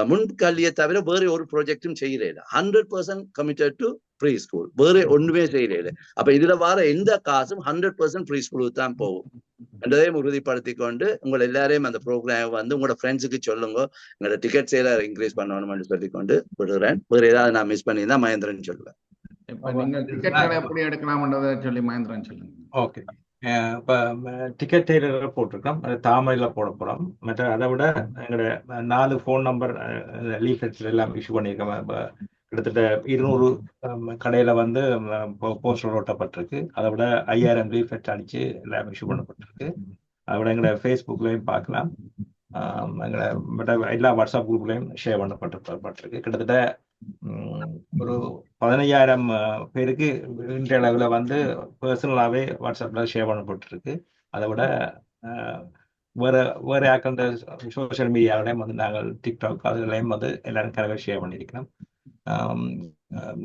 B: முன்கல்வியை தவிர வேறு ஒரு ப்ராஜெக்டும் செய்யறேன். 100% கமிட்டட் டு ஃப்ரீ ஸ்கூல், வேற ஒண்ணுமே செய்யல. அப்ப இதுல வர எந்த காசும் 100% ஃப்ரீ ஸ்கூலுக்கு தான் போகும் என்றதையும் உறுதிப்படுத்தி கொண்டு உங்களை எல்லாரையும் அந்த ப்ரோக்ராம் வந்து உங்களோட ஃப்ரெண்ட்ஸுக்கு சொல்லுங்க. எங்களோட டிக்கெட் சேலை இன்க்ரீஸ் பண்ணணும்னு சொல்லி கொண்டு விடுறேன். வேற ஏதாவது நான் மிஸ் பண்ணியிருந்தா மகேந்திரன் சொல்லுவேன்.
A: இப்ப நீங்க டிக்கெட் எப்படி எடுக்கலாம்ன்றதை சொல்லி மகேந்திரன் சொல்லுங்க.
C: ஓகே, இப்போ டிக்கெட் டெய்லர் போட்டிருக்கோம், அது தாமரையில் போட போகிறோம். மற்ற அதை விட எங்களோட 4 ஃபோன் நம்பர் லீஃபெட்ஸ் எல்லாம் இஷ்யூ பண்ணியிருக்கோம். இப்போ கிட்டத்தட்ட 200 கடையில் வந்து போஸ்டர் ஓட்டப்பட்டிருக்கு. அதை விட 5000 லீஃபெட் அடித்து எல்லாம் இஷ்யூ பண்ணப்பட்டிருக்கு. அதை விட எங்களோட ஃபேஸ்புக்லேயும் பார்க்கலாம், எங்களோட மற்ற எல்லா வாட்ஸ்அப் குரூப்லேயும் ஷேர் பண்ணப்பட்டிருக்கு. கிட்டத்தட்ட ஒரு 15000 பேருக்கு இன்றைய அளவில் வந்து பர்சனலாகவே வாட்ஸ்அப்பில் ஷேர் பண்ணப்பட்டிருக்கு. அதை விட வேறு ஆக்கிற சோஷியல் மீடியாவிலையும் வந்து நாங்கள் டிக்டாக் அதுலையும் வந்து எல்லாரும் கலவை ஷேர் பண்ணியிருக்கிறோம்.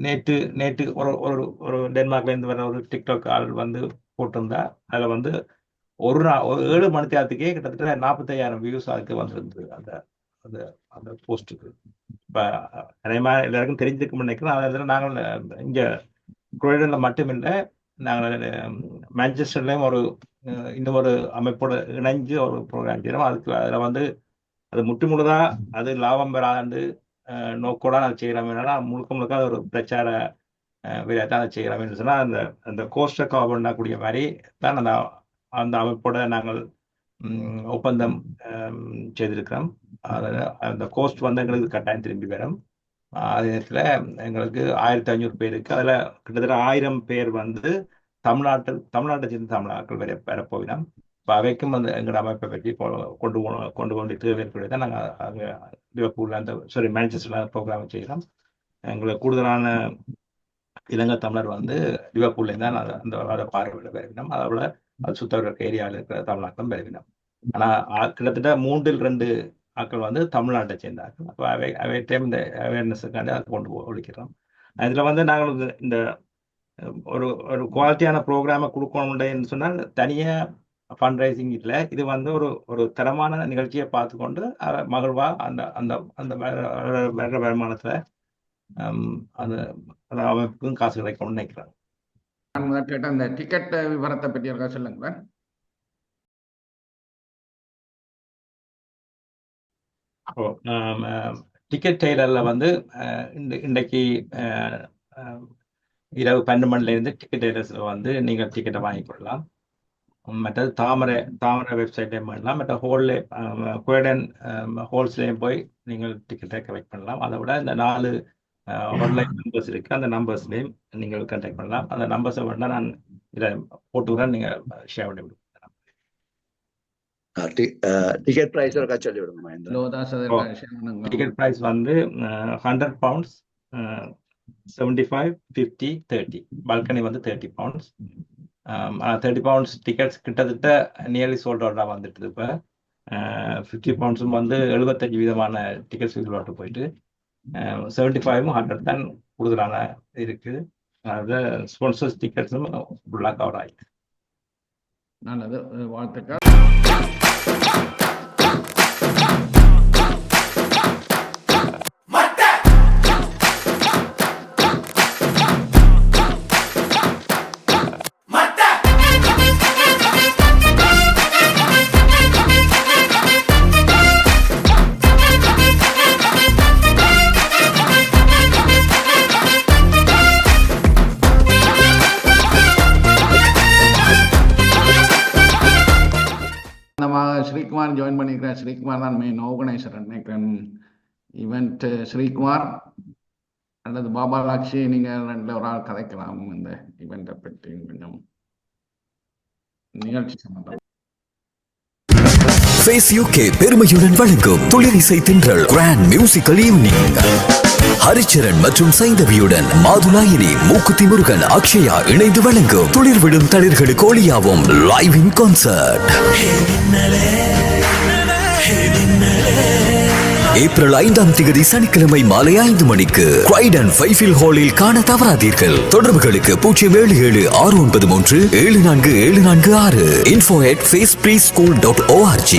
C: நேற்று ஒரு டென்மார்க்லேருந்து வர ஒரு டிக்டாக் ஆள் வந்து போட்டிருந்தா அதில் வந்து ஒரு 7 மணி நேரத்துக்கே கிட்டத்தட்ட 45000 வியூஸ் அதுக்கு வந்துருந்தது அந்த அந்த போஸ்ட்டுக்கு. இப்போ அதேமாதிரி எல்லாருக்கும் தெரிஞ்சிருக்கும்னு நினைக்கிறேன். அதில் நாங்கள் இங்கே குரோடனில் மட்டுமில்லை, நாங்கள் மான்செஸ்டர்லேயும் இன்னும் ஒரு அமைப்போடு இணைஞ்சு ஒரு ப்ரோக்ராம் செய்கிறோம். அதில் வந்து அது முற்றுமுழுதாக அது லாபம் பெறாது நோக்கோட அதை செய்கிறோம்னா முழுக்க அது ஒரு பிரச்சார விளையாட்டு அதை செய்கிறோம்னு சொன்னால் அந்த கோஸ்ட்டை கவர் பண்ணக்கூடிய மாதிரி தான் அந்த அமைப்போட நாங்கள் ஒப்பந்தம் செய்திருக்கிறோம். அதில் அந்த கோஸ்ட் வந்து எங்களுக்கு கட்டாயம் திரும்பி வரும். அதே நேரத்தில் எங்களுக்கு 1500 பேருக்கு அதில் கிட்டத்தட்ட 1000 பேர் வந்து தமிழ்நாட்டை சேர்ந்த தமிழாக்கள் வரப்போகிறோம். இப்போ அவைக்கும் அந்த எங்களோட அமைப்பை பற்றி கொண்டு தேவைப்படுது தான் நாங்கள் அங்கே லிவர்பூலில் மான்செஸ்டரில் ப்ரோக்ராம் செய்கிறோம். எங்களுக்கு கூடுதலான இலங்கை தமிழர் வந்து லிவர்பூல்லேருந்து தான் அதை பார்வையிட வருவினோம். அதை விட அது சுத்த இருக்க ஏரியாவில் இருக்கிற தமிழ்நாட்டிலும் வருவினோம். ஆனால் கிட்டத்தட்ட 3-2 ஆக்கள் வந்து தமிழ்நாட்டை சேர்ந்தார்கள். அப்போ அவை டைம் இந்த அவேர்னஸுக்காண்டி அதை கொண்டு ஒழிக்கிறோம். இதில் வந்து நாங்கள் இந்த ஒரு குவாலிட்டியான ப்ரோக்ராமை கொடுக்கணும்னு சொன்னால் தனியாக ஃபண்ட் ரைசிங் இல்லை. இது வந்து ஒரு தரமான நிகழ்ச்சியை பார்த்து கொண்டு மகிழ்வாக அந்த அந்த வேற வருமானத்தில் அந்த அமைப்புக்கும் காசு கிடைக்கணும்னு நினைக்கிறாங்க.
A: நான் கேட்ட அந்த டிக்கெட் விவரத்தை பற்றி இருக்கா சொல்லுங்களேன்.
C: டிக்கெட் டெய்லரில் வந்து இன்றைக்கு இரவு 12 மணிலேருந்து டிக்கெட் டெய்லர்ஸில் வந்து நீங்கள் டிக்கெட்டை வாங்கிக்கொள்ளலாம். மற்றது தாமரை வெப்சைட்லேயும் பண்ணலாம். மற்ற குரோடன் ஹோல்ஸ்லேயும் போய் நீங்கள் டிக்கெட்டை கலெக்ட் பண்ணலாம். அதை விட இந்த 4 ஆன்லைன் நம்பர்ஸ் இருக்குது, அந்த நம்பர்ஸ்லேயும் நீங்கள் கான்டாக்ட் பண்ணலாம். அந்த நம்பர்ஸை வேணால் நான் இதை போட்டுக்கிறேன், நீங்கள் ஷேர் பண்ணி விடுங்க.
B: டிக்கெட் பிரைஸ் சொல்லி விடுங்க.
C: டிக்கெட் பிரைஸ் வந்து 100 பவுண்ட்ஸ், 75, 50, 30. பால்கனி வந்து 30 பவுண்ட்ஸ். 30 பவுண்ட்ஸ் டிக்கெட்ஸ் கிட்டத்தட்ட நியர்லி சோல்ட் அவுட்டாக வந்துட்டு. இப்போ 50 பவுண்ட்ஸும் வந்து 75% டிக்கெட்ஸ் விட்டு போயிட்டு 75 100 தான் கூடுதலான இருக்குது. அது ஸ்பான்சர்ஸ் டிக்கெட்ஸும் ஃபுல்லாக கவர் ஆகிடுது.
A: நல்லது, வாழ்த்துக்கள். ஸ்ரீகுமார் ஜாயின் பண்ணிக்கிறேன். ஸ்ரீகுமார் தான் மெயின் ஆர்கனைசர் நினைக்கிறேன் ஈவெண்ட். ஸ்ரீகுமார் அல்லது பாபா லாக்ஷி, நீங்கள் 2 ஒரு ஆள் கதைக்கலாம் இந்த ஈவெண்ட்டை பற்றி கொஞ்சம் நிகழ்ச்சி சம்பந்தம்.
E: ஃபேஸ் யூகே பெருமையுடன் வழங்கும் தொழிலிசை தின்றல் கிராண்ட் மியூசிக்கல் ஈவினிங். ஹரிச்சரன் மற்றும் சைந்தவியுடன் மாதுலாயினி, மூக்குத்தி முருகன், அக்ஷயா இணைந்து வழங்கும் துளிர் விடும் தளிர்களுக்கு ஒளியாவும் லைவ் இன் கான்சர்ட். ஏப்ரல் 5ஆம் தேதி சனிக்கிழமை மாலை 5 மணிக்கு க்ரைடன் ஃபைஃபில் ஹாலில் காண தவறாதீர்கள். தொடர்புகளுக்கு 07073374746 info@facepreschool.org.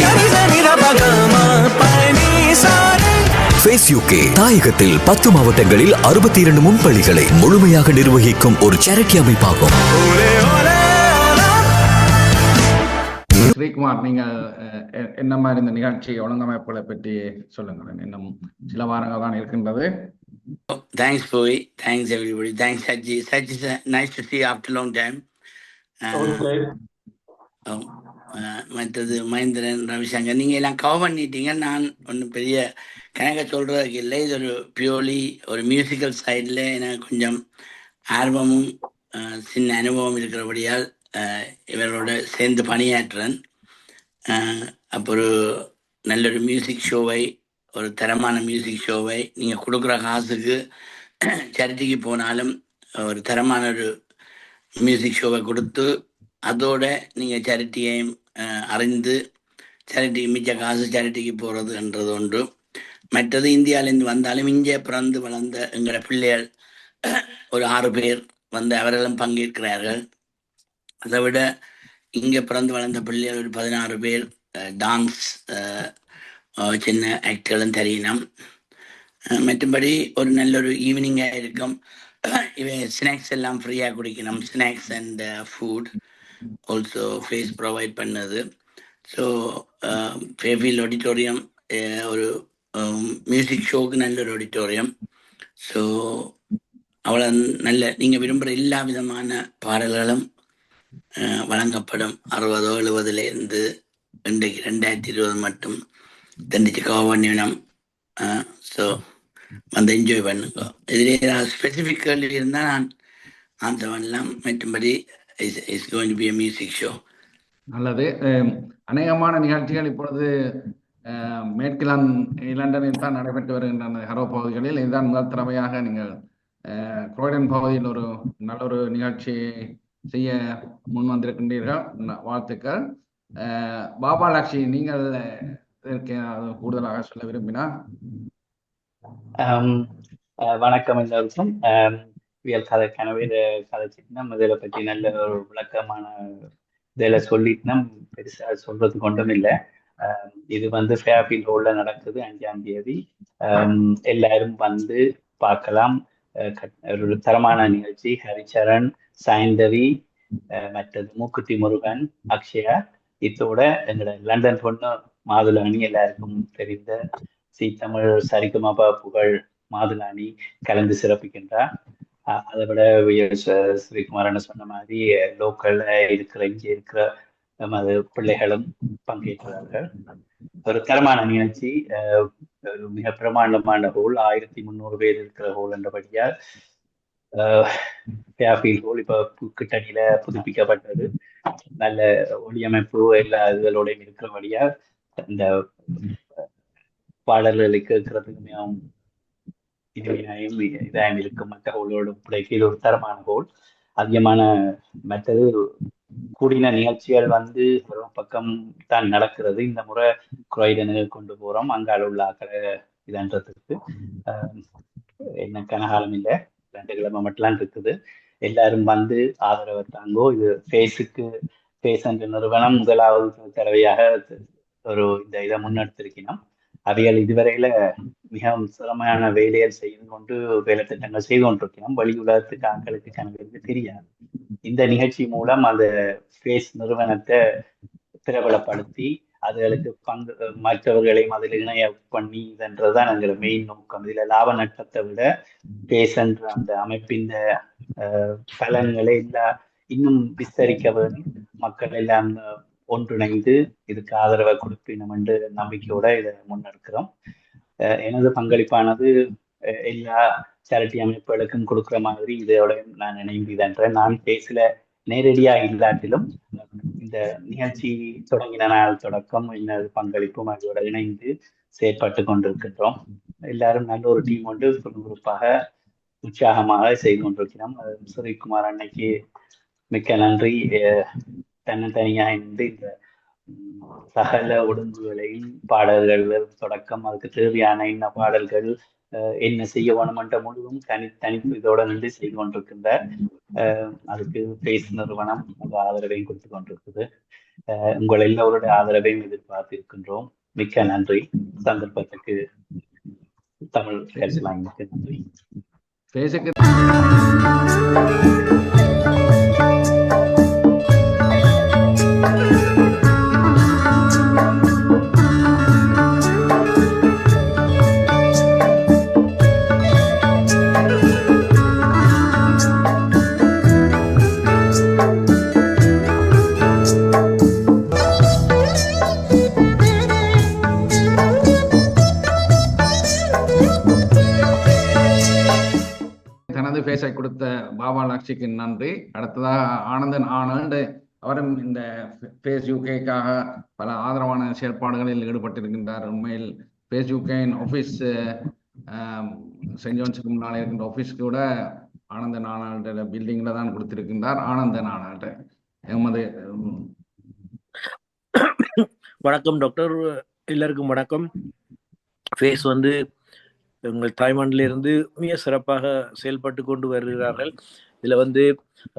E: ஃபேஸ் யூகே தாயகத்தில் 10 மாவட்டங்களில் 62 முன்பள்ளிகளை முழுமையாக நிர்வகிக்கும் ஒரு சேரிட்டி அமைப்பாகும்.
A: ஸ்ரீகுமார், நீங்கள் என்ன மாதிரி இந்த நிகழ்ச்சி ஒழுங்கமைப்புகளை பற்றி சொல்லுங்களேன். இன்னும் சில வாரங்கள் தான் இருக்கின்றது.
F: Thanks, Bowie. Thanks, everybody. Thanks, Saji. Saji, nice to see you after a long time. மற்றது மகேந்திரன், ரவிசங்கர், நீங்கள் எல்லாம் கவர் பண்ணிட்டீங்க. நான் ஒன்றும் பெரிய கணக்க சொல்கிறதுக்கு இல்லை. இது ஒரு பியூர்லி ஒரு மியூசிக்கல் சைடில் எனக்கு கொஞ்சம் ஆர்வமும் சின்ன அனுபவம் இருக்கிறபடியால் இவரோட சேர்ந்து பணியாற்றுறேன். அப்போ ஒரு நல்ல ஒரு மியூசிக் ஷோவை, ஒரு தரமான மியூசிக் ஷோவை நீங்கள் கொடுக்குற காசுக்கு சேரிட்டிக்கு போனாலும் ஒரு தரமான ஒரு மியூசிக் ஷோவை கொடுத்து அதோட நீங்கள் சேரிட்டியையும் அறிந்து சேரிட்டிக்கு மிச்ச காசு சேரிட்டிக்கு போகிறதுன்றது ஒன்று. மற்றது இந்தியாவிலேருந்து வந்தாலும் இங்கே பிறந்து வளர்ந்த எங்களோட பிள்ளைகள் ஒரு 6 பேர் வந்து அவர்களும் பங்கேற்கிறார்கள். அதை விட இங்கே பிறந்து வளர்ந்த பிள்ளைகள் ஒரு 16 பேர் டான்ஸ் சின்ன ஆக்டர்களும் தெரியணும். மற்றபடி ஒரு நல்ல ஒரு ஈவினிங்காக இருக்கும். இவன் ஸ்நாக்ஸ் எல்லாம் ஃப்ரீயாக குடிக்கணும். ஸ்நாக்ஸ் அண்ட் ஃபுட் ஆல்சோ ஃபேஸ் ப்ரொவைட் பண்ணது. ஸோ ஃபேஃபீல்ட் ஆடிட்டோரியம் ஒரு மியூசிக் ஷோக்கு நல்ல ஒரு ஆடிட்டோரியம். ஸோ அவ்வளோ நல்ல நீங்கள் விரும்புகிற எல்லா விதமான பாடல்களும் வழங்கப்படும். 60 70 இன்றைக்கு 2020 மட்டும் தண்டிச்சு கவனினம். ஸோ வந்து என்ஜாய் பண்ணுங்க. இதில் ஏதாவது ஸ்பெசிஃபிக் கேள்வி இருந்தால் நான் ஆன்சர் பண்ணலாம். மற்றபடி it's going to be a music show.
A: நல்லது. அநேகமான நிகழ்ச்சிகள் இப்பொழுது மேற்கு இலண்டனில் தான் நடைபெற்று வருகின்றன. ஹரோ பகுதிகளில் இதுதான் முதல் தடவையாக நீங்கள் குரோய்டன் பகுதியில் ஒரு நல்ல ஒரு நிகழ்ச்சியை செய்ய முன் வந்திருக்கின்றீர்கள். வாழ்த்துக்கள். பாபா லாக்ஷி, நீங்கள் கூடுதலாக சொல்ல விரும்பினா?
G: வணக்கம் எல்லாருக்கும். கனவே கதைச்சிட்டுனா இதை பற்றி நல்ல ஒரு விளக்கமான இதில் சொல்லிட்டுனா பெருசாக சொல்றதுக்கு ஒன்றும் இல்லை. இது வந்து ஃபேஃபீல்ட் ஹாலில் நடக்குது 5ஆம் தேதி. எல்லாரும் வந்து பார்க்கலாம். ஒரு தரமான நிகழ்ச்சி. ஹரிச்சரன், சைந்தவி, மற்றது மூக்குத்தி முருகன், அக்ஷயா, இதோட எங்களோட லண்டன் பொண்ணு மாதுளாணி, எல்லாருக்கும் தெரிந்த சி தமிழ் சரிகமபா புகழ் மாதுளாணி கலந்து சிறப்பிக்கின்றார். அதை விட ஸ்ரீகுமாரன் சொன்ன மாதிரி லோக்கல்ல இங்கே இருக்கிற நமது பிள்ளைகளும் பங்கேற்கிறார்கள். ஒரு தரமான நிகழ்ச்சி. ஒரு மிக பிரமாண்டமான ஹோல், 1300 பேர் இருக்கிற ஹோல் என்றபடியால் ஃபேஃபீல்ட் ஹோல் இப்போ கிட்டடியில புதுப்பிக்கப்பட்டது. நல்ல ஒளியமைப்பு எல்லா இதுகளோடையும் இருக்கிறபடியால் இந்த பாடல்களுக்கு இருக்கிறதுக்கு மிகவும் இனிமையாயும் இதாயும் இருக்கும். மற்ற ஹோலோட கீழ் ஒரு தரமான ஹோல். அதிகமான மற்றது கூடின நிகழ்ச்சிகள் வந்து ஒரு பக்கம் தான் நடக்கிறது. இந்த முறை குரோய்டனுக்கு கொண்டு போறோம். அங்கால உள்ள ஆக்களை இதன்றதுக்கு என்ன கனகாலம் இல்லை, 2 கிழமை மட்டும்லாம் இருக்குது. எல்லாரும் வந்து ஆதரவை தாங்கோ. இது ஃபேஸ் என்ற நிறுவனம் முதலாவது தடவையாக ஒரு இந்த இதை முன்னெடுத்திருக்கணும். அவைகள் இதுவரையில மிகவும் சிரமமான வேலைகள் செய்து கொண்டு வேலை திட்டங்கள் செய்து கொண்டிருக்கணும். வெளி உலகத்துக்கு ஆக்களுக்கு கணக்கு தெரியாது. இந்த நிகழ்ச்சி மூலம் அந்த ஃபேஸ் நிறுவனத்தை பிரபலப்படுத்தி அதுகளுக்கு மற்றவர்களையும் அதில் இணைய பண்ணி இதன்றதுதான் எங்களோட மெயின் நோக்கம். இதுல லாப நட்டத்தை விட ஃபேஸ் என்ற அந்த அமைப்பின் பலன்களை இன்னும் விஸ்தரிக்க வேண்டும். மக்கள் எல்லாம் ஒன்றிணைந்து இதுக்கு ஆதரவை கொடுப்பினோம் என்று நம்பிக்கையோட இதை முன்னெடுக்கிறோம். எனது பங்களிப்பானது எல்லா சேரிட்டி அமைப்புகளுக்கும் கொடுக்குற மாதிரி இதோட நான் இணைந்தேன். நான் பேசல நேரடியாக இல்லாட்டிலும் இந்த நிகழ்ச்சி தொடங்கின நாள் தொடக்கம் எனது பங்களிப்பும் அதோட இணைந்து செயற்பட்டு கொண்டிருக்கின்றோம். எல்லாரும் நல்ல ஒரு டீம் கொண்டு குரூப்பாக உற்சாகமாக செய்து கொண்டிருக்கிறோம். ஸ்ரீகுமார் அன்னைக்கு மிக்க நன்றி. தனியாக இருந்து இந்த சகல ஒழுங்குகளையும் பாடல்கள் தொடக்கம் அதுக்கு தேவையான என்ன பாடல்கள் என்ன செய்ய வேணுமென்ற முழுவதும் தனிப்பு இதோட நின்று செய்து கொண்டிருக்கின்றார். அதுக்கு ஃபேஸ் நிறுவனம் ஆதரவையும் கொடுத்து கொண்டிருக்குது. உங்கள் எல்லோருடைய ஆதரவையும் எதிர்பார்த்து இருக்கின்றோம். மிக்க நன்றி. சந்தர்ப்பத்துக்கு தமிழ் கரிசலாங்களுக்கு நன்றி.
A: பேசுக்கு தனது பேசை கொடுத்த பாபா லாக்ஷிக்கு நன்றி. அடுத்ததாக ஆனந்தன் ஆனந்த், அவரும் இந்த பேஸ் யூகேக்காக பல ஆதரவான செயற்பாடுகளில் ஈடுபட்டிருக்கின்றார். உண்மையில் பேஸ் யூகேயின் ஆஃபீஸ் சென்ட் ஜோன்ஸுக்கு முன்னால் இருக்கின்ற ஆஃபீஸ்க்கு கூட ஆனந்தன் ஆனல்ட பில்டிங்கில் தான் கொடுத்திருக்கின்றார். ஆனந்தன் ஆனல்ட எமது
H: வணக்கம் டாக்டர், எல்லாருக்கும் வணக்கம். ஃபேஸ் வந்து உங்கள் தாய்மண்ணிலிருந்து மிக சிறப்பாக செயல்பட்டு கொண்டு வருகிறார்கள். இதில் வந்து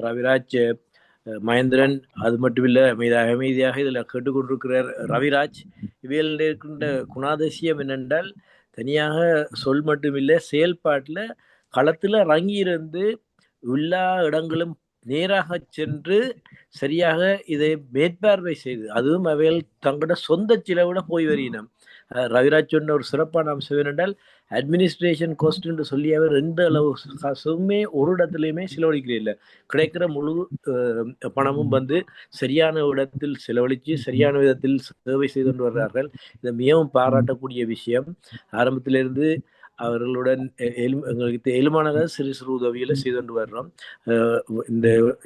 H: ரவிராஜ், மகேந்திரன், அது மட்டும் இல்லை அமைதியாக இதில் கேட்டுக்கொண்டிருக்கிறார் ரவிராஜ். இவையில் இருக்கின்ற குணாதிசயம் என்னென்றால், தனியாக சொல் மட்டுமில்லை, செயல்பாட்டில் களத்தில் இறங்கியிருந்து எல்லா இடங்களும் நேராக சென்று சரியாக இதை மேற்பார்வை செய்து, அதுவும் அவைகள் தங்களோட சொந்த செலவிட போய் வருகினோம். ரவிராஜ் சொன்ன ஒரு சிறப்பான அம்சம் என்னென்றால், அட்மினிஸ்ட்ரேஷன் காஸ்ட் என்று சொல்லி அவர் எந்த அளவு காசுமே ஒரு இடத்துலையுமே செலவழிக்கிறதில்லை. கிடைக்கிற முழு பணமும் வந்து சரியான இடத்தில் செலவழித்து சரியான விதத்தில் சேவை செய்து கொண்டு வருகிறார்கள். இதை மிகவும் பாராட்டக்கூடிய விஷயம். ஆரம்பத்திலிருந்து அவர்களுடன் எங்களுக்கு எழுமானதாக சிறு சிறு உதவிகளை செய்து கொண்டு வர்றோம்.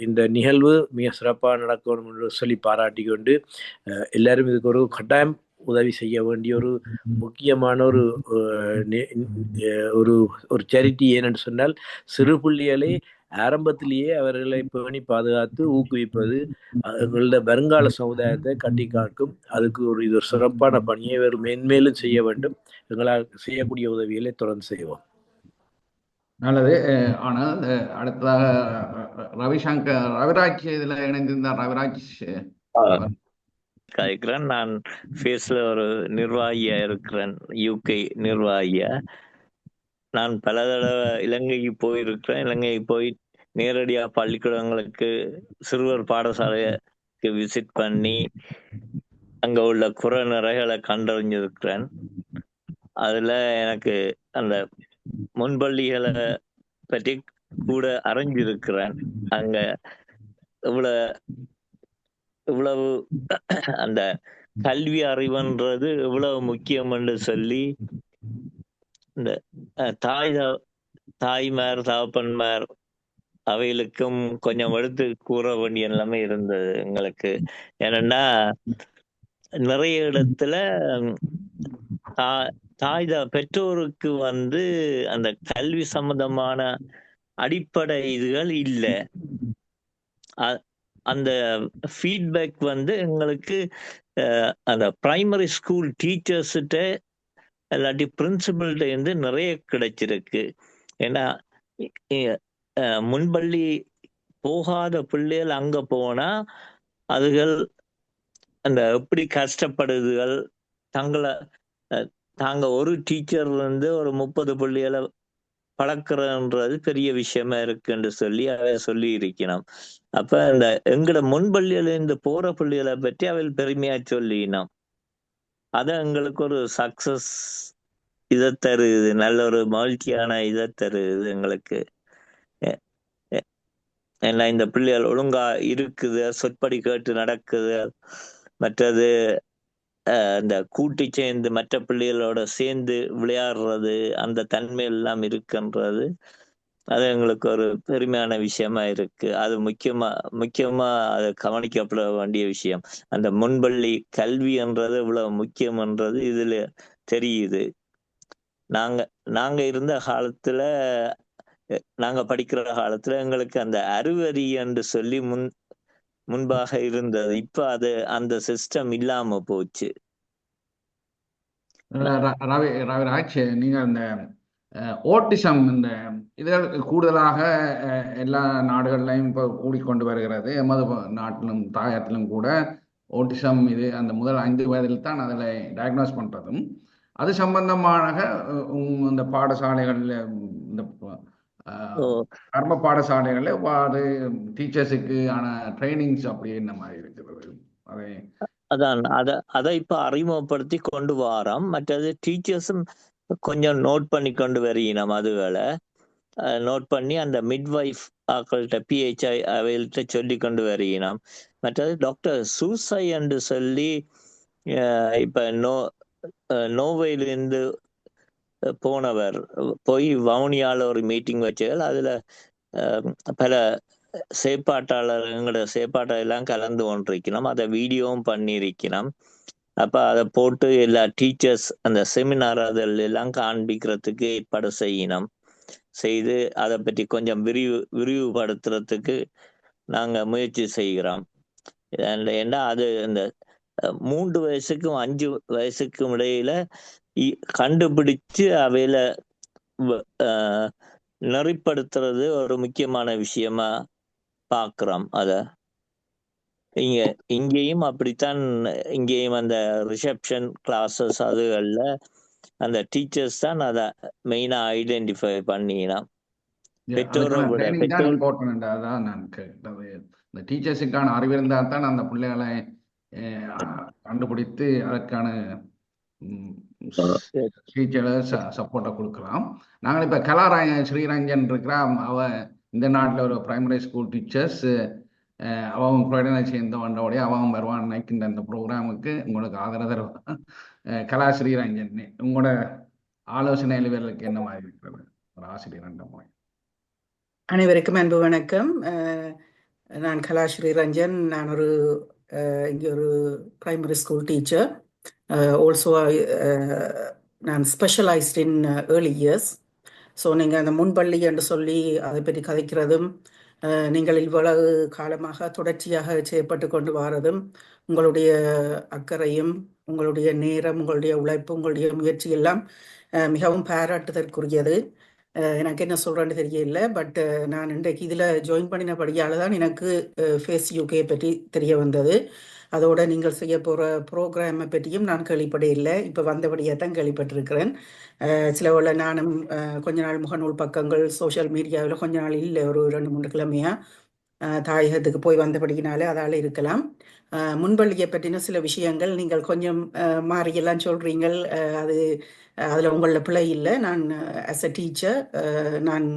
H: இந்த நிகழ்வு மிக சிறப்பாக நடக்கணும் என்று சொல்லி பாராட்டி கொண்டு, எல்லாரும் இதுக்கு ஒரு கட்டாயம் உதவி செய்ய வேண்டிய ஒரு முக்கியமான ஒரு சேரிட்டி ஏனென்று சொன்னால், சிறு புள்ளிகளை ஆரம்பத்திலேயே அவர்களை பேணி பாதுகாத்து ஊக்குவிப்பது எங்களோட வருங்கால சமுதாயத்தை கட்டி காக்கும். அதுக்கு இது ஒரு சிறப்பான பணியை வேறு மேன்மேலும் செய்ய வேண்டும். எங்களால் செய்யக்கூடிய உதவிகளை தொடர்ந்து செய்வோம்.
A: நல்லது. ஆனால் அடுத்ததாக ரவிராஜ் இதில் இணைந்திருந்தார். ரவிராஜ்
I: கதைக்கிறேன். நான் ஃபேஸ்ல ஒரு நிர்வாகியா இருக்கிறேன், யூகே நிர்வாகியா. நான் பல தடவை இலங்கைக்கு போயிருக்கிறேன். இலங்கைக்கு போய் நேரடியா பள்ளிக்கூடங்களுக்கு, சிறுவர் பாடசாலைக்கு விசிட் பண்ணி அங்க உள்ள குறை நிறைகளை கண்டறிஞ்சிருக்கிறேன். அதுல எனக்கு அந்த முன்பள்ளிகளை பற்றி கூட அறிஞ்சிருக்கிறேன். அங்க இவ்வளவு அந்த கல்வி அறிவுன்றது இவ்வளவு முக்கியம் என்று சொல்லி, இந்த தாய்மார் தகப்பன்மார் அவைகளுக்கும் கொஞ்சம் எடுத்து கூற வேண்டிய நிலைமை இருந்தது எங்களுக்கு. ஏன்னா நிறைய இடத்துல பெற்றோருக்கு வந்து அந்த கல்வி சம்பந்தமான அடிப்படை இதுகள் இல்லை. அந்த ஃபீட்பேக் வந்து எங்களுக்கு அந்த பிரைமரி ஸ்கூல் டீச்சர்ஸ்கிட்ட இல்லாட்டி பிரின்சிபல்கிட்ட இருந்து நிறைய கிடைச்சிருக்கு. ஏன்னா முன்பள்ளி போகாத பிள்ளைகள் அங்க போனா அதுகள் அந்த எப்படி கஷ்டப்படுதுகள், தாங்க ஒரு டீச்சர் வந்து ஒரு 30 பிள்ளைகளை பழக்கிறன்றது பெரிய விஷயமா இருக்குன்னு சொல்லி சொல்லி இருக்கணும். அப்ப இந்த எங்கட முன்பள்ளியில இருந்து போற பிள்ளைகளை பற்றி அவள் பெருமையா சொல்லினோம். அத எங்களுக்கு ஒரு சக்சஸ் இதை தருது, நல்ல ஒரு மகிழ்ச்சியான இதை தருது எங்களுக்கு. ஏன்னா இந்த பிள்ளைகள் ஒழுங்கா இருக்குது, சொற்படி கேட்டு நடக்குது, மற்றது இந்த கூட்டி சேர்ந்து மற்ற பிள்ளைகளோட சேர்ந்து விளையாடுறது, அந்த தன்மை எல்லாம் இருக்குன்றது அது எங்களுக்கு ஒரு பெருமையான விஷயமா இருக்கு. அது முக்கியமா அது கவனிக்கப்பட வேண்டிய விஷயம். அந்த முன்பள்ளி கல்வி என்றது இவ்வளவு முக்கியம்ன்றது இதுல தெரியுது. நாங்க இருந்த காலத்துல, நாங்க படிக்கிற காலத்துல எங்களுக்கு அந்த அறுவரி என்று சொல்லி முன்பாக இருந்தது. இப்ப அந்த சிஸ்டம் இல்லாம போச்சு.
A: ரவிராஜ், நீங்க இந்த ஓட்டிசம் இந்த இதற்கு கூடுதலாக எல்லா நாடுகள்லையும் இப்போ கூடிக்கொண்டு வருகிறது. எமது நாட்டிலும் தாயத்திலும் கூட ஓட்டிசம் இது அந்த முதல் 5 வயதில் தான் அதில் டயக்னோஸ் பண்ணுறதும். அது சம்பந்தமான இந்த பாடசாலைகளில் இந்த
I: ஓ
A: கர்ம பாடசாலைகளில் அது டீச்சர்ஸுக்கு ஆன ட்ரைனிங்ஸ் அப்படி என்ன மாதிரி இருக்கிறது அதை
I: அதான் அதை இப்ப அறிமுகப்படுத்தி கொண்டு வாரோம். மற்றது டீச்சர்ஸும் கொஞ்சம் நோட் பண்ணி கொண்டு வருகிறோம். அதுகளை நோட் பண்ணி அந்த மிட்வைஃப் ஆக்கள்கிட்ட பிஹெச்ஐ அவைகள்கிட்ட சொல்லி கொண்டு வருகிறோம். மற்றது டாக்டர் சூசை என்று சொல்லி இப்ப நோர்வேலிருந்து போனவர் போய் வவுனியால ஒரு மீட்டிங் வச்சால் அதுல பல எங்களோட செயற்பாட்டாளர் எல்லாம் கலந்து கொண்டிருக்கணும். அதை வீடியோவும் பண்ணியிருக்கணும். அப்ப அதை போட்டு எல்லா டீச்சர்ஸ் அந்த செமினார் அதில் எல்லாம் காண்பிக்கிறதுக்கு ஏற்பாடு செய்து அதை பற்றி கொஞ்சம் விரிவுபடுத்துறதுக்கு நாங்க முயற்சி செய்கிறோம். ஏன்னா அது இந்த 3 வயசுக்கும் 5 வயசுக்கும் இடையில கண்டுபிடிச்சு அவையில நெறிப்படுத்துறது ஒரு முக்கியமான விஷயமா பார்க்கிறோம். இங்கேயும் அப்படித்தான். இங்கேயும் அந்த ரிசப்ஷன் கிளாஸஸ் அதுகள்ல அந்த டீச்சர்ஸ் தான் அதை மெயினா ஐடென்டிஃபை பண்ணினா பெற்றோரை விட
A: அதான் நான் கேட்டது. இந்த டீச்சர்ஸுக்கான அறிவு இருந்தால் தான் அந்த பிள்ளைகளை கண்டுபிடித்து அதற்கான டீச்சரை சப்போர்ட்டை கொடுக்கலாம். நாங்கள் இப்போ கலாராய ஸ்ரீரஞ்சன் இருக்கிறான். இந்த நாட்டில் ஒரு பிரைமரி ஸ்கூல் டீச்சர்ஸ் அவன் பிரடனை சேர்ந்த வந்தோடைய அவன் வருவான் நினைக்கின்ற இந்த ப்ரோக்ராமுக்கு உங்களுக்கு ஆதரவு தருவான். கலா ஸ்ரீரஞ்சன், உங்களோட ஆலோசனை இவர்களுக்கு என்ன மாதிரி இருக்கிறது ஒரு ஆசிரியர் என்ற முறை?
J: அனைவருக்கும் அன்பு வணக்கம். நான் கலா ஸ்ரீரஞ்சன். நான் இங்கே ஒரு பிரைமரி ஸ்கூல் டீச்சர். ஆல்சோ நான் specialised in early years. So நீங்கள் அந்த முன்பள்ளி என்று சொல்லி அதை பற்றி கதைக்கிறதும் நீங்கள் இவ்வளவு காலமாக தொடர்ச்சியாக செய்யப்பட்டு கொண்டு வரதும் உங்களுடைய அக்கறையும் உங்களுடைய நேரம் உங்களுடைய உழைப்பு உங்களுடைய முயற்சி எல்லாம் மிகவும் பாராட்டுதற்குரியது. எனக்கு என்ன சொல்கிறேன்னு தெரியல. பட் நான் இன்றைக்கு இதில் ஜாயின் பண்ணினபடியால் தான் எனக்கு ஃபேஸ் யூகே பற்றி தெரிய வந்தது. அதோட நீங்கள் செய்ய போகிற ப்ரோக்ராமை பற்றியும் நான் கேள்விப்படையில்லை. இப்போ வந்தபடியாக தான் கேள்விப்பட்டிருக்கிறேன். சில வேளை நானும் கொஞ்ச நாள் முகநூல் பக்கங்கள் சோஷியல் மீடியாவில் கொஞ்ச நாள் இல்லை, ஒரு 2-3 கிழமையாக தாயகத்துக்கு போய் வந்தபடினாலே அதால் இருக்கலாம். முன்பள்ளியை பற்றின சில விஷயங்கள் நீங்கள் கொஞ்சம் மாறியெல்லாம் சொல்கிறீங்க. அதில் உங்களில் பிழை இல்லை. நான் ஆஸ் அ டீச்சர் நான்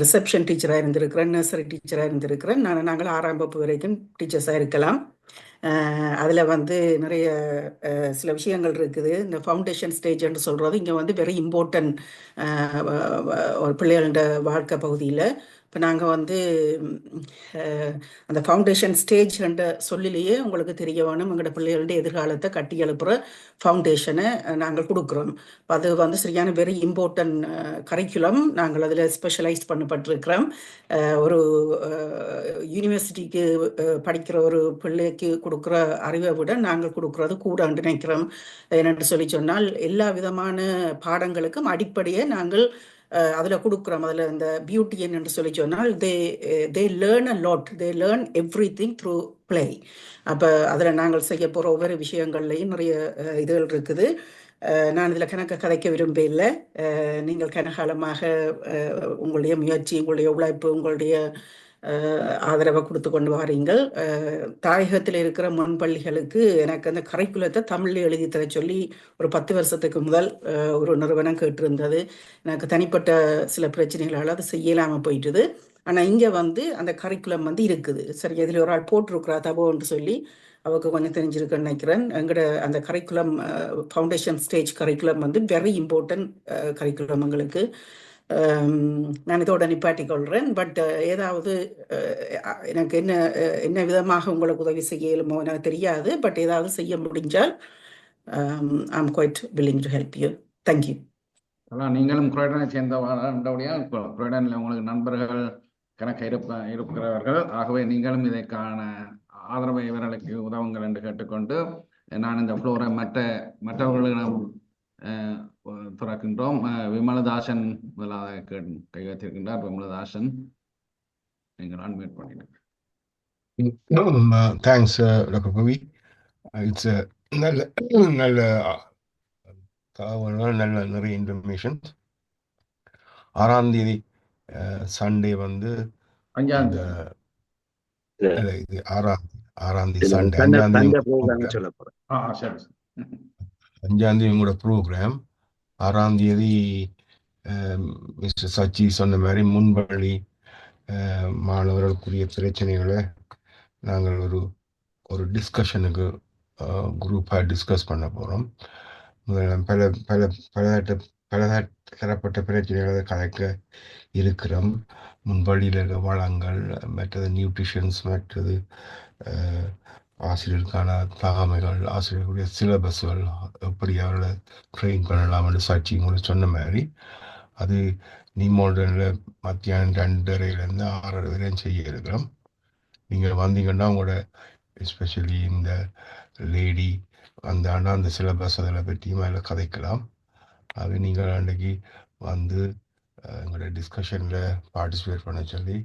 J: ரிசப்ஷன் டீச்சராக இருந்திருக்கிறேன், நர்சரி டீச்சராக இருந்திருக்கிறேன். நாங்கள் 6ஆம் வகுப்பு வரைக்கும் டீச்சர்ஸாக இருக்கலாம். அதில் நிறைய சில விஷயங்கள் இருக்குது. இந்த ஃபவுண்டேஷன் ஸ்டேஜ்ன்னு சொல்கிறது இங்கே வெரி இம்பார்ட்டன்ட் ஒரு பிள்ளைகளோட வாழ்க்கை பகுதியில். இப்போ நாங்கள் அந்த ஃபவுண்டேஷன் ஸ்டேஜ் என்ற சொல்லிலேயே உங்களுக்கு தெரிய வேணும், எங்களோட பிள்ளைகளோட எதிர்காலத்தை கட்டி எழுப்புகிற ஃபவுண்டேஷனை நாங்கள் கொடுக்குறோம். அது சரியான வெரி இம்பார்ட்டன்ட் கரிக்குலம். நாங்கள் அதில் ஸ்பெஷலைஸ் பண்ணப்பட்டிருக்கிறோம். ஒரு யூனிவர்சிட்டிக்கு படிக்கிற ஒரு பிள்ளைக்கு கொடுக்குற அறிவை விட நாங்கள் கொடுக்குறது கூட நினைக்கிறோம். என்னென்று சொல்லி சொன்னால் எல்லா விதமான பாடங்களுக்கும் அடிப்படையை நாங்கள் அதில் கொடுக்குறோம். அதில் இந்த பியூட்டி என்னென்று சொல்லி சொன்னால் they learn a lot, they learn every thing through play. அப்போ அதில் நாங்கள் செய்ய போகிற ஒவ்வொரு விஷயங்கள்லையும் நிறைய இதுகள் இருக்குது. நான் இதில் கதைக்க விரும்பவில்லை. நீங்கள் கனகாலமாக உங்களுடைய முயற்சி, உங்களுடைய உழைப்பு, உங்களுடைய ஆதரவை கொடுத்து கொண்டு வாரீங்கள். தாயகத்தில் இருக்கிற முன்பள்ளிகளுக்கு எனக்கு அந்த கரிக்குலத்தை தமிழில் எழுதி தர சொல்லி ஒரு 10 வருஷத்துக்கு முதல் ஒரு நிறுவனம் கேட்டிருந்தது. எனக்கு தனிப்பட்ட சில பிரச்சனைகளால் அது செய்யலாமல் போயிட்டுது. ஆனால் இங்கே அந்த கரிக்குலம் இருக்குது. சரி, இதில் ஒரு ஆள் போட்டிருக்கிறா தபோன்னு சொல்லி அவருக்கு கொஞ்சம் தெரிஞ்சிருக்குன்னு நினைக்கிறேன். எங்களோட அந்த curriculum foundation stage curriculum very important curriculum எங்களுக்கு. நான் இதோட நிப்பாட்டிக்கொள்கிறேன். பட் ஏதாவது எனக்கு என்ன விதமாக உங்களுக்கு உதவி செய்யலுமோ எனக்கு தெரியாது. பட் ஏதாவது செய்ய முடிஞ்சால் I'm quite willing to help you. Thank you.
A: அதான் நீங்களும் குரோடனை சேர்ந்தவடியா குரோடனில் உங்களுக்கு நண்பர்கள் கணக்க இருக்கிறவர்கள். ஆகவே நீங்களும் இதற்கான ஆதரவை இவர்களுக்கு உதவுங்கள் என்று கேட்டுக்கொண்டு நான் இந்த ஃப்ளோரை மற்றவர்களிடம் துறக்கின்றோம். விமலதாசன் முதலாக கையெழுத்திருக்கின்றார். விமலதாசன், நீங்கள் அன்மியூட் பண்ணிடுங்க.
K: Thanks doctor Pavi. இட்ஸ் நல்ல தகவல்கள், நிறைய இன்ஃபர்மேஷன். 6ஆம் தேதி சண்டே வந்து இந்த இது 6ஆம் தேதி சண்டே 5ஆம் தேதி
B: சொல்ல போறேன்.
K: 5ஆம் தேதி உங்களோட ப்ரோக்ராம். 6ஆம் தேதி மிஸ்டர் சச்சி சொன்ன மாதிரி முன்பள்ளி மாணவர்களுக்குரிய பிரச்சனைகளை நாங்கள் ஒரு டிஸ்கஷனுக்கு குரூப்பாக டிஸ்கஸ் பண்ண போகிறோம். பல தரப்பட்ட பிரச்சனைகளை கலைக்க இருக்கிறோம். முன்பள்ளியில் இருக்க வளங்கள், மற்றது நியூட்ரிஷன்ஸ், மற்றது ஆசிரியருக்கான தகமைகள், ஆசிரியர்களுடைய சிலபஸ்கள், எப்படி அவர்களை ட்ரெயின் பண்ணலாம்னு சச்சி உங்களுக்கு சொன்ன மாதிரி அது நீமோல்டனில் மத்தியானம் 2:30 to 6:30 வரையும் செய்ய இருக்கிறோம். நீங்கள் வந்தீங்கன்னா உங்களோட எஸ்பெஷலி இந்த லேடி அந்த சிலபஸ் அதில் பற்றியும் அதில் கதைக்கலாம். அது நீங்கள் அன்றைக்கி வந்து எங்களோட டிஸ்கஷனில் பார்ட்டிசிபேட் பண்ண சொல்லி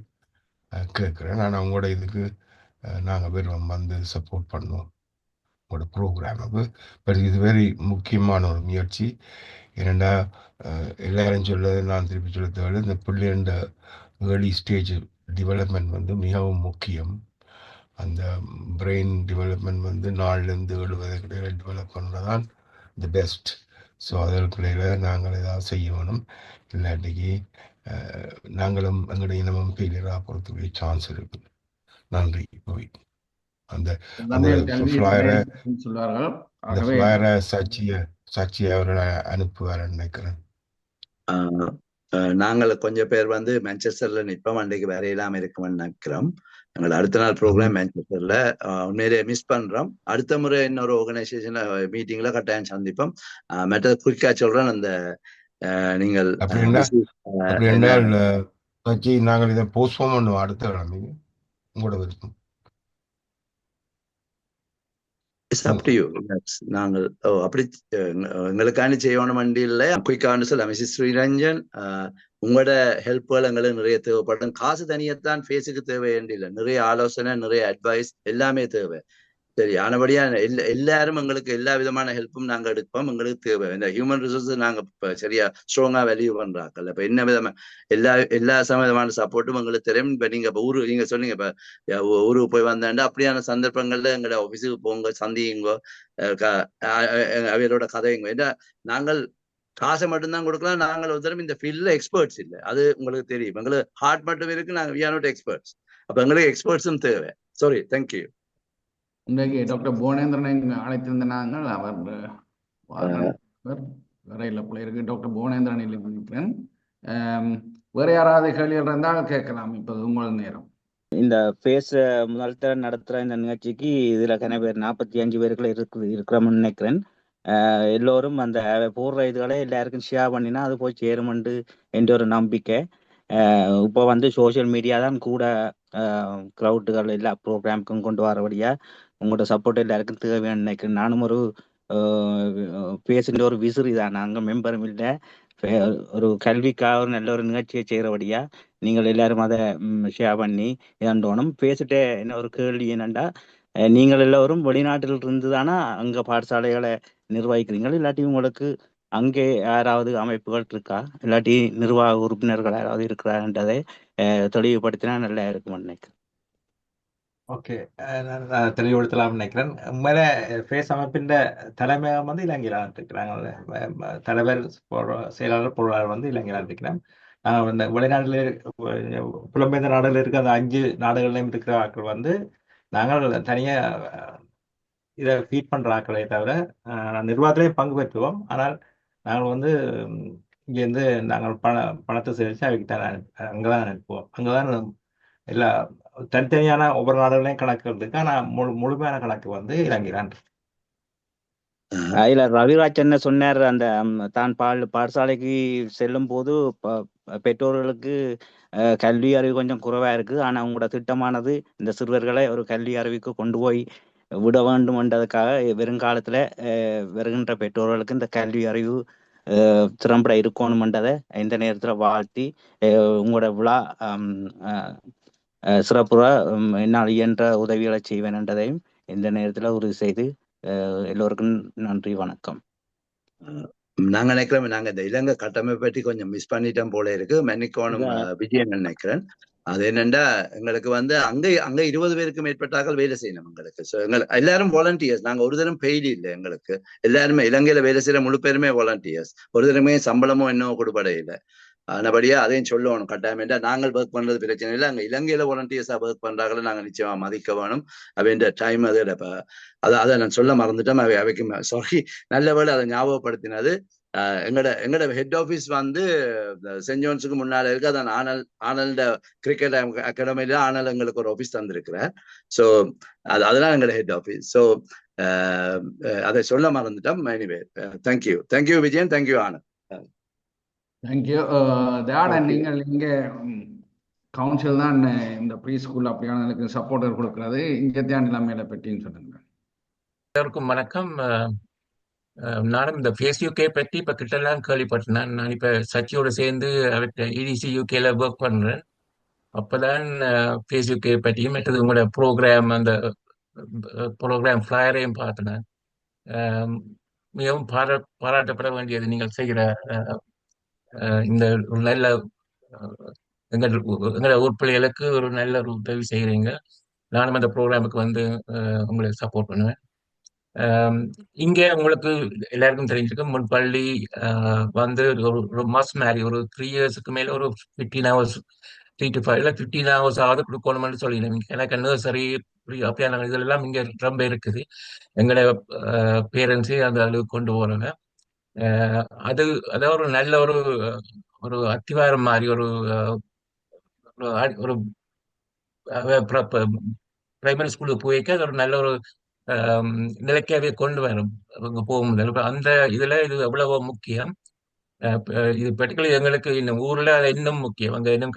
K: கேட்குறேன். நான் உங்களோட இதுக்கு நாங்கள் விரும்பம் வந்து சப்போர்ட் பண்ணுவோம் உங்களோட ப்ரோக்ராமுக்கு. பட் இது வெரி முக்கியமான ஒரு முயற்சி. ஏன்னா எல்லாரும் சொல்ல நான் திருப்பி சொல்ல தேவை, இந்த பிள்ளைண்ட ஏர்லி ஸ்டேஜ் டெவலப்மெண்ட் வந்து மிகவும் முக்கியம். அந்த பிரெயின் டெவலப்மெண்ட் வந்து 4 to 7 வயதுக்குள்ள டெவலப் பண்ணுறதான் தி பெஸ்ட். ஸோ அதற்குள்ள நாங்கள் ஏதாவது செய்ய வேணும். இல்லாட்டிக்கு நாங்களும் எங்களுடைய இனமும் ஃபெயிலியராக போகிறதுக்குரிய சான்ஸ் இருக்குது. நன்றி. அந்த ஃப்ளையரை சச்சி அவர்களை அனுப்புவார்ன்னு நினைக்கிறேன்.
B: நாங்கள் கொஞ்சம் பேர் வந்து மான்செஸ்டர்ல நிற்போம். அன்றைக்கு வேற இல்லாம இருக்கோம்னு நினைக்கிறோம். எங்களோட அடுத்த நாள் ப்ரோக்ராம் மான்செஸ்டர்ல. உண்மையிலேயே மிஸ் பண்றோம். அடுத்த முறை இன்னொரு ஆர்கனைசேஷன் மீட்டிங்ல கட்டாயம் சந்திப்போம். மற்ற குயிக்கா சொல்றேன், அந்த நீங்கள்
K: நாங்கள் இதை போஸ்ட்போன் பண்ணுவோம் அடுத்த கிழமை. உங்களோட விருப்பம்.
B: நாங்கள் அப்படி எங்களுக்காண்டி செய்யணும் வண்டி இல்லை. குயிக்கான்னு சொல்ல மிஸ்ஸஸ் ஸ்ரீரஞ்சன், உங்களோட ஹெல்ப்புகள் எங்களுக்கு நிறைய தேவைப்படும். காசு தனியத்தான் ஃபேஸுக்கு தேவை இல்லை, நிறைய ஆலோசனை, நிறைய அட்வைஸ் எல்லாமே தேவை. சரி, ஆனபடியா எல்லாரும் எங்களுக்கு எல்லா விதமான ஹெல்ப்பும் நாங்க எடுப்போம். எங்களுக்கு தேவை இந்த ஹியூமன் ரிசோர்ஸஸ் நாங்க சரியா ஸ்ட்ராங்கா வேல்யூ பண்றாங்கல்ல. இப்ப என்ன விதமா எல்லா சமயமான சப்போர்ட்டும் எங்களுக்கு தெரியும். இப்ப நீங்க நீங்க சொன்னீங்க இப்ப ஊருக்கு போய் வந்தாண்டா அப்படியான சந்தர்ப்பங்கள்ல எங்களோட ஆபீஸுக்கு போங்க, சந்தியுங்கோ, அவரோட கதைங்க. ஏன்னா நாங்கள் காசை மட்டும்தான் கொடுக்கலாம். நாங்கள் ஒரு தரம் இந்த ஃபீல்ட்ல எக்ஸ்பர்ட்ஸ் இல்லை, அது உங்களுக்கு தெரியும். எங்களுக்கு ஹார்ட் மட்டும் இருக்கு, நாங்கள் வி ஆர் நாட் எக்ஸ்பர்ட்ஸ். அப்ப எங்களுக்கு எக்ஸ்பர்ட்ஸும் தேவை. Sorry, thank you.
A: இன்றைக்கு டாக்டர் புவனேந்திரனை அழைத்திருந்த நாங்கள் அவர் வரையில் பிள்ளைருக்கு டாக்டர் புவனேந்திரன் நினைக்கிறேன். வேற யாராவது கேள்விகள் இருந்தால் கேட்கலாம். இப்போ உங்களது நேரம்.
G: இந்த ஃபேஸ் முதல் தர நடத்துகிற இந்த நிகழ்ச்சிக்கு இதில் கன பேர் 45 பேருக்குள்ள இருக்கிறோம்னு நினைக்கிறேன். எல்லோரும் அந்த போடுற இதுகளை எல்லாருக்கும் ஷேர் பண்ணினா அது போய் சேருமெண்டு என்ற ஒரு நம்பிக்கை. இப்போ வந்து சோசியல் மீடியா தான் கூட க்ரௌட்டுகள் எல்லா ப்ரோக்ராமுக்கும் கொண்டு வரபடியா உங்களோட சப்போர்ட் எல்லாருக்கும் தேவையான நினைக்கிறேன். நானும் ஒரு பேசுகின்ற ஒரு விசிறி தான், நாங்கள் மெம்பரும் இல்லை. ஒரு கல்விக்காக ஒரு நல்ல ஒரு நிகழ்ச்சியை செய்கிறபடியா நீங்கள் எல்லாரும் அதை ஷேர் பண்ணி இதோணும். பேசிட்டு என்ன ஒரு கேள்வி என்னண்டா, நீங்கள் எல்லோரும் வெளிநாட்டில் இருந்து தானே அங்கே பாடசாலைகளை நிர்வகிக்கிறீங்கள், இல்லாட்டி உங்களுக்கு அங்கே யாராவது அமைப்புகள் இருக்கா, இல்லாட்டி நிர்வாக உறுப்பினர்கள் யாராவது இருக்கிறான்றதை தெளிவுபடுத்தினா நல்லா இருக்கும் நினைக்கிறேன்.
C: ஓகே, நான் தெளிவுபடுத்தலாம்னு நினைக்கிறேன். உண்மையில ஃபேஸ் அமைப்பின் தலைமையகம் வந்து இலங்கையில் இருக்கிறாங்க. தலைவர் செயலாளர் பொருளாளர் வந்து இலங்கையில் இருக்கிறேன். இந்த வெளிநாட்டில் புலம்பெயர்ந்த நாடுகளில் இருக்க அந்த 5 நாடுகளிலும் இருக்கிற ஆட்கள் வந்து நாங்கள் தனியாக இதை ஃபீட் பண்ணுற ஆட்களை தவிர நிர்வாகத்திலே பங்கு பெற்றுவோம். ஆனால் நாங்கள் வந்து இங்கேருந்து நாங்கள் பணத்தை சேகரித்து அவைக்கு தான் அங்கே தான் அனுப்புவோம். அங்கே தான் எல்லா தனித்தனியான ஒவ்வொரு நாடுகளையும் கணக்கு இருக்கு. ஆனால் முழுமையான கணக்கு வந்து இலங்கைதான்.
G: இல்ல, ரவிராஜ் என்ன சொன்னார், அந்த தான் பாடசாலைக்கு செல்லும் போது பெற்றோர்களுக்கு கல்வி அறிவு கொஞ்சம் குறைவா இருக்கு. ஆனா அவங்களோட திட்டமானது இந்த சிறுவர்களை ஒரு கல்வி அறிவுக்கு கொண்டு போய் விட வேண்டும் என்றதுக்காக வருங்காலத்துல வருகின்ற பெற்றோர்களுக்கு இந்த கல்வி அறிவு திறம்பட இருக்கணும்ன்றதை இந்த நேரத்துல வாழ்த்தி உங்களோட விழா சிறப்புற என்னால் இயன்ற உதவிகளை செய்வேன் என்றதையும் இந்த நேரத்தில் உறுதி செய்து எல்லோருக்கும் நன்றி, வணக்கம்.
B: நாங்க நினைக்கிறோம் நாங்க இந்த இலங்கை கட்டமைப்பை பற்றி கொஞ்சம் மிஸ் பண்ணிட்டோம் போல இருக்கு. மன்னிக்கோணும் விஜயன் நினைக்கிறேன். அது என்னண்டா எங்களுக்கு அங்க 20 பேருக்கு மேற்பட்டார்கள் வேலை செய்யணும் எங்களுக்கு. ஸோ எல்லாரும் வாலண்டியர்ஸ். நாங்க ஒரு தரம் பெய்டு இல்லை எங்களுக்கு. எல்லாருமே இலங்கையில வேலை செய்யற முழு பேருமே வாலண்டியர்ஸ். ஒரு தரமே சம்பளமோ என்னவோ கொடுப்பட இல்லை. ஆனபடியா அதையும் சொல்லணும் கட்டாயமேண்டா. நாங்கள் ஒர்க் பண்றது பிரச்சனை இல்லை. அங்க இலங்கையில வாலண்டியர்ஸா ஒர்க் பண்றாங்களோ நாங்க நிச்சயமா மதிக்க வேணும். அவைன்ற டைம் அது அதை நான் சொல்ல மறந்துட்டோம். அவைக்கு சாரி, நல்ல வேளை அதை ஞாபகப்படுத்தினது. எங்கட ஹெட் ஆபீஸ் சென்ட் ஜோன்ஸுக்கு முன்னால இருக்கு. அதான் ஆனல்ட கிரிக்கெட் அகாடமியில ஆனல் எங்களுக்கு ஒரு ஆபீஸ் தந்திருக்கிறார். ஸோ அதெல்லாம் எங்களோட ஹெட் ஆபீஸ். ஸோ அதை சொல்ல மறந்துட்டோம். Anyway thank you Vijayan, thank you Anand.
A: Thank you Dayalan. நீங்கள் இங்கே கவுன்சில் தான் இந்த ப்ரீ ஸ்கூல் அப்படியானதுக்கு சப்போர்ட்டர் கொடுக்கறது. இங்கே தான் நிலைமையில பற்றின்னு சொல்லுங்க.
L: எல்லாருக்கும் வணக்கம். நானும் இந்த ஃபேஸ் யூகே பற்றி இப்போ கிட்டலாம் கேள்விப்பட்டேன். நான் இப்போ சச்சியோடு சேர்ந்து அவர்கிட்ட இடிசி யூகேல ஒர்க் பண்ணுறேன். அப்போதான் ஃபேஸ் யூகே பற்றியும் மற்றது உங்களோட ப்ரோக்ராம் அந்த ப்ரோக்ராம் ஃப்ளையரையும் பார்த்தேன். மிகவும் பாராட்டப்பட வேண்டியது நீங்கள் செய்கிற இந்த நல்ல எங்களோட உறுப்பினர்களுக்கு ஒரு நல்ல ஒரு உதவி செய்கிறீங்க. நானும் அந்த ப்ரோக்ராமுக்கு உங்களை சப்போர்ட் பண்ணுவேன். இங்கே உங்களுக்கு எல்லாருக்கும் தெரிஞ்சிருக்கு, முன்பள்ளி ஒரு மஸ்ட் மேரி ஒரு 3 இயர்ஸுக்கு மேல ஒரு 15 hours 3 to 5 இல்லை 15 hours ஆகுது கொடுக்கணும்னு சொல்லிடுங்க. எனக்கு நர்சரி அப்படியான இதெல்லாம் இங்கே ரொம்ப இருக்குது. எங்களோட பேரண்ட்ஸே அந்த அளவுக்கு கொண்டு போறாங்க. அது ஒரு நல்ல ஒரு அத்திவாரம் மாதிரி ஒரு பிரைமரி ஸ்கூலுக்கு போய்க்க அது ஒரு நல்ல ஒரு நிலைக்காவே கொண்டு வரும் அவங்க போக முடியல. அந்த இதுல இது எவ்வளவோ முக்கியம். இது பர்டிகுலர் எங்களுக்கு இன்னும் ஊர்ல அது இன்னும் முக்கியம். அங்க இன்னும்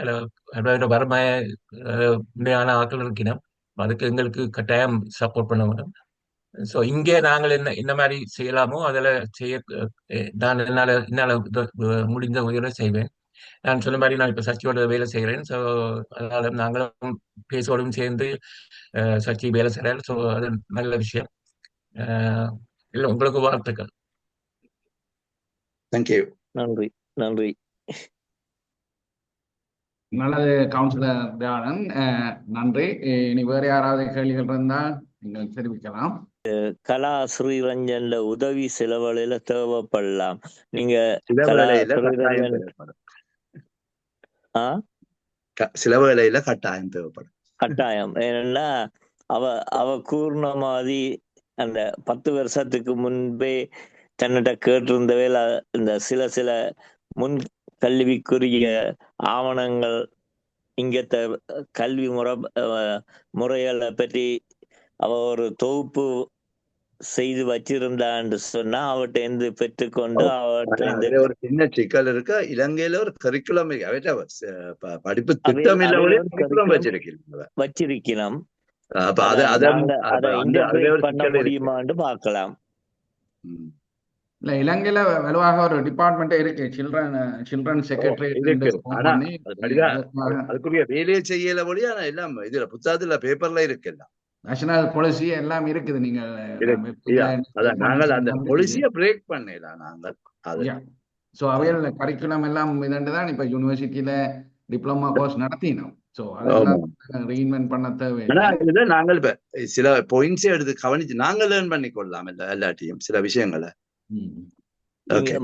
L: வறுமையான ஆட்கள் இருக்கணும். அதுக்கு எங்களுக்கு கட்டாயம் சப்போர்ட் பண்ண வேணும். ஸோ இங்கே நாங்கள் என்ன மாதிரி செய்யலாமோ அதில் நான் என்னால் முடிஞ்ச உதவியோட செய்வேன். நான் சொன்ன மாதிரி நான் இப்போ சச்சியோட வேலை செய்கிறேன். ஸோ அதனால நாங்களும் பேசோடும் சேர்ந்து சச்சி வேலை செய்கிறார். ஸோ அது நல்ல விஷயம். இல்லை, உங்களுக்கு வாழ்த்துக்கள்.
B: தேங்க்யூ.
I: நன்றி நன்றி.
A: நல்லது கவுன்சிலர் தயாளன், நன்றி. இனி வேற யாராவது கேள்விகள் இருந்தால் நீங்கள் தெரிவிக்கலாம்.
I: கலா ஸ்ரீரஞ்சன்ல உதவி சிலவழில தேவைப்படலாம். நீங்க
B: சில வேளையில கட்டாயம் தேவைப்படும்.
I: கட்டாயம். ஏன்னா அவ கூர்ண மாதிரி அந்த 10 வருஷத்துக்கு முன்பே தன்னிட்ட கேட்டிருந்தவேல இந்த சில முன் கல்விக்குரிய ஆவணங்கள் இங்கத்த கல்வி முறைகளை பற்றி அவ ஒரு தொகுப்பு செய்து வச்சிருந்தான்னு சொன்னா அவட்ட இருந்து பெற்றுக்கொண்டு அவட்ட
B: ஒரு சின்ன சிக்கல் இருக்கு. இலங்கையில ஒரு கரிக்குலம் படிப்பு திட்டம்
I: வச்சிருக்கிறோம்.
B: பண்ண
I: முடியுமான்னு பார்க்கலாம்.
A: இல்ல, இலங்கையில வலுவாக ஒரு டிபார்ட்மெண்டே இருக்கு, சில்ட்ரன் செக்ரட்டரி.
B: அதுக்குரிய வேலையை செய்யல போலி. ஆனா எல்லாம் இதுல புத்தகத்துல பேப்பர்ல இருக்கு. எல்லாம்
A: நேஷனல் பாலிசி எல்லாம் இருக்குது. நீங்க
B: நாங்கள் அந்த பாலிசியை பிரேக் பண்ணலாம் நாங்கள்.
A: ஸோ அவையில் கரிக்குலம் எல்லாம் இதுதான் இப்ப யூனிவர்சிட்டியில டிப்ளமா கோர்ஸ் நடத்தினோம். ஸோ அதெல்லாம் ரீஇன்வென்ட் பண்ண தேவை.
B: நாங்கள் சில பாயிண்ட்ஸே எடுத்து கவனிச்சு நாங்கள் லேர்ன் பண்ணி கொள்ளலாம் எல்லாத்தையும் சில விஷயங்களை.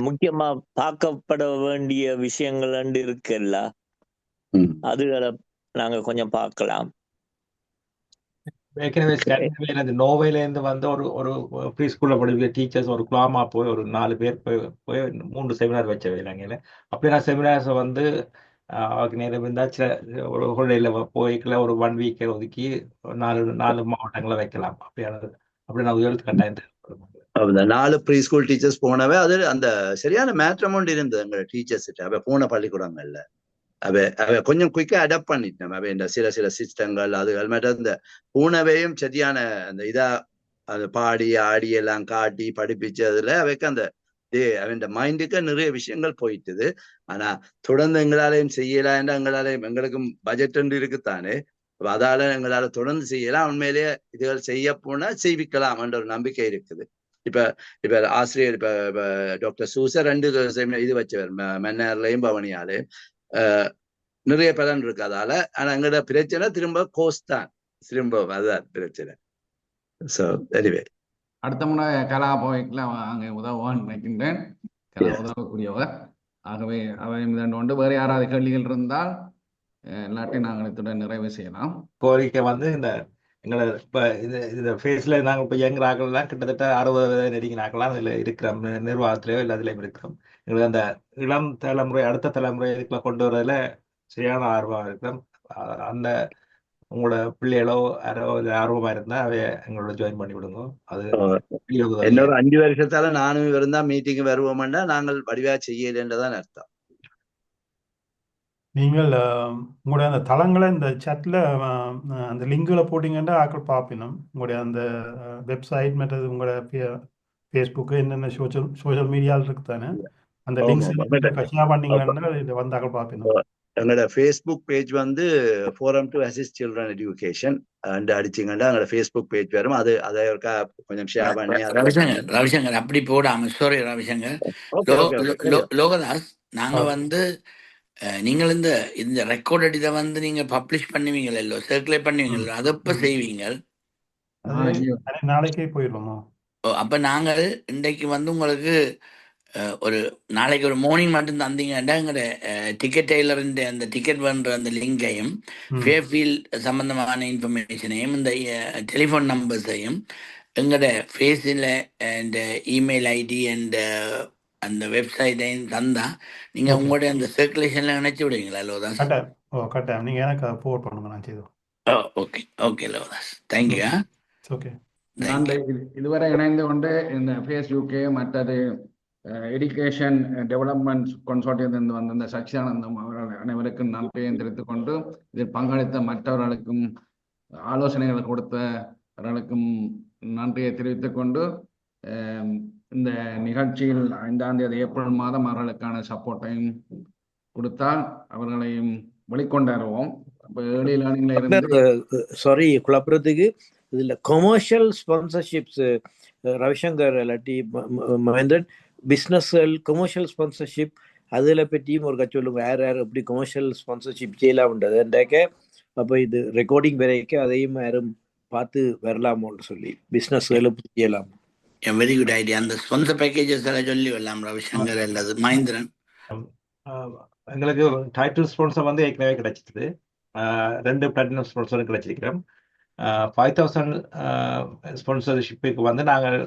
I: முக்கியமா பார்க்கப்பட வேண்டிய விஷயங்கள் இருக்குல்ல, அதுகளை நாங்க கொஞ்சம் பார்க்கலாம்.
C: ஏற்கனவே நோவேல இருந்து ஒரு ப்ரீ ஸ்கூல்ல படிக்கிற டீச்சர்ஸ் ஒரு குலாமா போய் ஒரு 4 பேர் போய் 3 செமினார் வச்ச இலங்கையில. அப்படி நான் செமினார்ஸ் அவருக்கு நேரம் இருந்தா ஒரு ஹோலிடேல போய்க்கல ஒரு 1 வீக் ஒதுக்கி 4 மாவட்டங்களை வைக்கலாம். அப்படி நான் எழுத்து கட்டாயம்
B: 4 ப்ரீ ஸ்கூல் டீச்சர்ஸ் போனவே அது அந்த சரியான மேட்ச் அமௌண்ட் இருந்தது எங்க டீச்சர்ஸ் போன பள்ளிக்கூடங்கள்ல. அவ கொஞ்சம் குயிக்கா அடாப்ட் பண்ணிட்டேன். அவ இந்த சில சிஸ்டங்கள் அதுகள் மட்டும் இந்த பூனவையும் சரியான அந்த இதா அது பாடி ஆடி எல்லாம் காட்டி படிப்பிச்சதுல அவைக்கு அந்த அவன் மைண்டுக்கு நிறைய விஷயங்கள் போயிட்டுது. ஆனா தொடர்ந்து எங்களாலையும் செய்யலாம். எங்களுக்கும் பட்ஜெட் இருக்குத்தானே, அதால எங்களால தொடர்ந்து செய்யலாம். உண்மையிலேயே இதுகள் செய்ய போனா செய்விக்கலாம் என்ற ஒரு நம்பிக்கை இருக்குது. இப்ப இப்ப ஆசிரியர் இப்ப டாக்டர் சூசர் 2 இது வச்சவர் மன்னார்லயும் பவனியாலையும் நிறைய பலன் இருக்கு அதால. ஆனா எங்களோட பிரச்சனை திரும்ப கோஸ்ட் தான், திரும்ப அதுதான் பிரச்சனை. ஸோ எனிவே
A: அடுத்த முறை கலா போய்க்கலாம் அங்கே உதவுவான்னு நினைக்கின்றேன். கலா உதவக்கூடியவர். ஆகவே அவையும் கொண்டு வேறு யாராவது கேள்விகள் இருந்தால் எல்லாத்தையும் நாங்கள் இத்துடன் நிறைவு செய்யலாம்.
C: கோரிக்கை வந்து இந்த எங்களை இப்போ இந்த ஃபேஸில் நாங்கள் இப்போ யங் ஆக்கள்லாம் கிட்டத்தட்ட 60 நெருங்கினாக்கலாம் அதில் இருக்கிறோம், நிர்வாகத்திலேயோ இல்லை அதுலேயும் இருக்கிறோம். எங்களுக்கு அந்த இளம் தலைமுறை அடுத்த தலைமுறை இதுக்குள்ள கொண்டு வரதுல சரியான ஆர்வம் இருக்கிறோம். அந்த உங்களோட பிள்ளைகளோ யாரோ ஆர்வமா இருந்தா அவைய எங்களோட ஜாயின் பண்ணி விடுங்க. அது
B: என்னோட 5 வருஷத்தால நானும் இருந்தா மீட்டிங் வருவோம்னா நாங்கள் வடிவா செய்யலன்றதான் அர்த்தம்.
M: நீங்கள் உங்களுடைய அந்த தளங்களை இந்த சேட்டில் அந்த லிங்கில் போட்டிங்கன்னா ஆக்கள் பார்ப்பினோம். உங்களுடைய அந்த வெப்சைட் மற்றது உங்களோட ஃபேஸ்புக்கு என்னென்ன சோஷியல் மீடியாவில் இருக்கு தானே, அந்த லிங்க்ஸ் ஷேர் பண்ணீங்கன்னா இது வந்து ஆக்கள் பார்ப்பினோம்.
B: எங்களோட ஃபேஸ்புக் பேஜ் வந்து Forum to Assist Children Education அடிச்சிங்கன்னா எங்களோட ஃபேஸ்புக் பேஜ் வரும். அது அதை கொஞ்சம் ஷேர் பண்ணி
F: ரவிசங்கர் அப்படி போடாம சாரி ரவிசங்கர் லோகதாஸ் நாங்க வந்து நீங்கள் இந்த ரெக்கார்டட் இதை வந்து நீங்க பப்ளிஷ் பண்ணுவீங்களோ, சர்க்குலேட் பண்ணுவீங்களோ, அதை எப்ப செய்வீங்க?
M: நாளைக்கே போயிடுவோமா?
F: அப்ப நாங்கள் இன்றைக்கு வந்து உங்களுக்கு ஒரு நாளைக்கு ஒரு மார்னிங் மட்டும் தந்தீங்கன்னா எங்களோட டிக்கெட் டெய்லர் அந்த டிக்கெட் பண்ணுற அந்த லிங்கையும் ஃபேர்ஃபீல்ட் சம்பந்தமான இன்ஃபர்மேஷனையும் இந்த டெலிஃபோன் நம்பர்ஸையும் எங்களோட ஃபேஸில் இந்த இமெயில் ஐடி அண்ட் அந்த வெப்சைட்டையும் தந்தா நீங்க உங்களுடைய அந்த சர்க்குலேஷன்ல நினைச்சு விடுவீங்களா லோதாஸ்?
M: கட்டாயம் நீங்க எனக்கு போர்ட் பண்ணுங்க, நான் செய்தோம்.
F: ஓகே ஓகே லோதாஸ், தேங்க்யூ.
M: ஓகே,
A: இதுவரை இணைந்து கொண்டு இந்த ஃபேஸ்புக்கு மற்றது எஜுகேஷன் டெவலப்மெண்ட் கன்சோர்ட்டியத்திலிருந்து வந்த இந்த சச்சிதானந்தம் அவர்கள் அனைவருக்கும் நன்றியை தெரிவித்துக் கொண்டு இதில் பங்களித்த மற்றவர்களுக்கும் ஆலோசனைகள் கொடுத்தவர்களுக்கும் நன்றியை தெரிவித்துக் கொண்டு இந்த நிகழ்ச்சியில் 5ஆம் தேதி ஏப்ரல் மாதம் அவர்களுக்கான சப்போர்ட்டையும் கொடுத்தால் அவர்களையும் வெளிக்கொண்டாருவோம். இப்போ ஏர்லி லேர்னிங்ல இருந்து
H: சாரி குழப்பறதுக்கு இதில் கொமர்ஷியல் ஸ்பான்சர்ஷிப்ஸ் ரவிசங்கர் இல்லாட்டி மகேந்திரன் பிஸ்னஸ்கள் கொமர்ஷியல் ஸ்பான்சர்ஷிப் அதில் பற்றியும் ஒரு சொல்லுங்க. யார் யார் எப்படி கொமர்ஷியல் ஸ்பான்சர்ஷிப் செய்யலாம்ன்றது என்றாக்க அப்போ இது ரெக்கார்டிங் வரைக்கும் அதையும் யாரும் பார்த்து வரலாமோன்னு சொல்லி பிஸ்னஸ்களும் செய்யலாம்.
F: Very good idea. அந்த ஸ்பான்சர் பேக்கேஜஸ் எல்லாம் சொல்லி வரலாம் ரவிசங்கர் அல்லது மகேந்திரன்.
C: எங்களுக்கு டைட்டில் ஸ்பான்சர் வந்து ஏற்கனவே கிடைச்சிது, 2 பிளாட்டினம் ஸ்பான்சரும் கிடைச்சிருக்கிறோம். 5000 ஸ்பான்சர்ஷிப்புக்கு வந்து நாங்கள்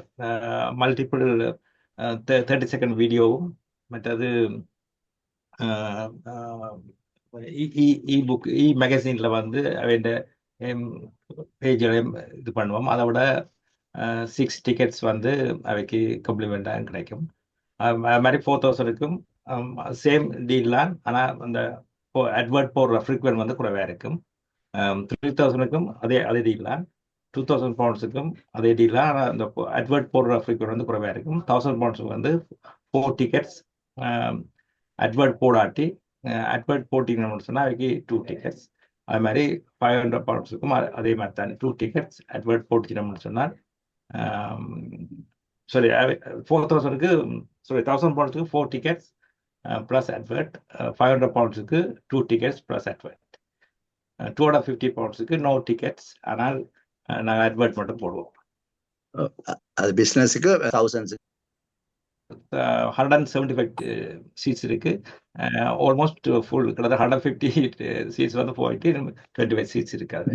C: மல்டிபிள் 30 செகண்ட் வீடியோவும் மற்றது இ புக் மேகசின்ல வந்து அவன் பேஜ்களையும் இது பண்ணுவோம். அதை விட 6 டிக்கெட்ஸ் வந்து அவைக்கு காம்ப்ளிமெண்டாக கிடைக்கும். அது மாதிரி 4000க்கும் சேம் டீல் தான், ஆனால் அந்த அட்வர்ட் போடுற ஃப்ரீக்வென்ட் வந்து குறைவாக இருக்கும். 3000க்கும் அதே டீல் தான். 2000 பவுண்ட்ஸுக்கும் அதே டீல் தான், ஆனால் அந்த அட்வர்ட் போடுற ஃப்ரீக்வென்ட் வந்து குறைவாக இருக்கும். 1000 பவுண்ட்ஸுக்கு வந்து 4 டிக்கெட்ஸ் அட்வர்ட் போடாட்டி அட்வர்ட் போட்டிங்கன்னு சொன்னால் அவைக்கு 2 டிக்கெட்ஸ். அது மாதிரி 500 பவுண்ட்ஸுக்கும் அதே மாதிரி தான் 2 டிக்கெட்ஸ் அட்வர்ட் போட்டுச்சினோம்னு சொன்னால் சாரி 4000க்கு சாரி 1000 பவுண்ட்ஸுக்கு 4 டிக்கெட்ஸ் ப்ளஸ் அட்வர்ட். 500 பவுண்ட்ஸுக்கு 2 டிக்கெட்ஸ் ப்ளஸ் அட்வர்ட். 250 பவுண்ட்ஸுக்கு நோ டிக்கெட்ஸ், ஆனால் நாங்கள் அட்வர்ட் மட்டும் போடுவோம்.
B: அது பிஸ்னஸுக்கு
C: 175 சீட்ஸ் இருக்கு. ஆல்மோஸ்ட் ஃபுல் கிட்டத்தட்ட 150 சீட்ஸ் வந்து போயிட்டு 25 சீட்ஸ் இருக்காது.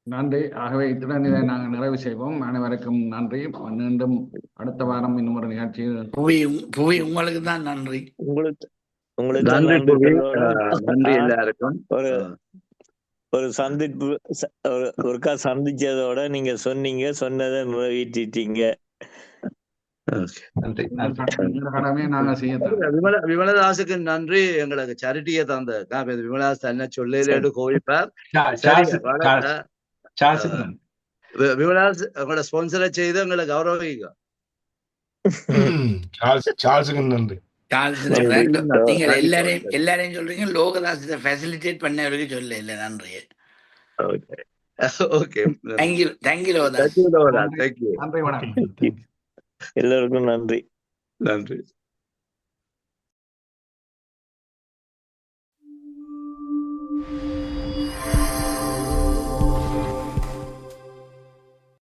A: நன்றி. ஆகவே இத்துடன் இதை நாங்கள் நிறைவு செய்வோம். அனைவருக்கும் நன்றி. மீண்டும் அடுத்த வாரம் இன்னும் ஒரு நிகழ்ச்சியில்
F: புவி உங்களுக்கு தான் நன்றி.
I: உங்களுக்கு
B: நன்றி எல்லாருக்கும்.
I: ஒரு சந்திப்பு ஒருக்கா சந்திச்சதோட நீங்க சொன்னதை நிறைவேற்றிட்டீங்க.
A: கடமையை நாங்க செய்ய
B: விமலதாசுக்கு நன்றி. எங்களுக்கு சரிட்டியை தந்த விமலதாஸ் என்ன சொல்லேடு கோவிப்பார். விமலதாஸ் உங்களோட ஸ்பான்சரை செய்து எங்களை கௌரவிங்க.
K: நன்றி.
F: நீங்க எல்லாரையும் சொல்றீங்க, லோகதாஸ் ஃபெசிலிட்டேட் பண்ணவருக்கு சொல்ல இல்லை. நன்றி.
B: Okay,
F: thank you thank you Loganath.
B: Thank you Loganath,
A: நன்றி
B: தேங்க்யூ,
A: நன்றி
M: ஓகே,
A: வணக்கம்.
M: தேங்க்ஸ்.
I: எல்லோருக்கும் நன்றி.
B: நன்றி.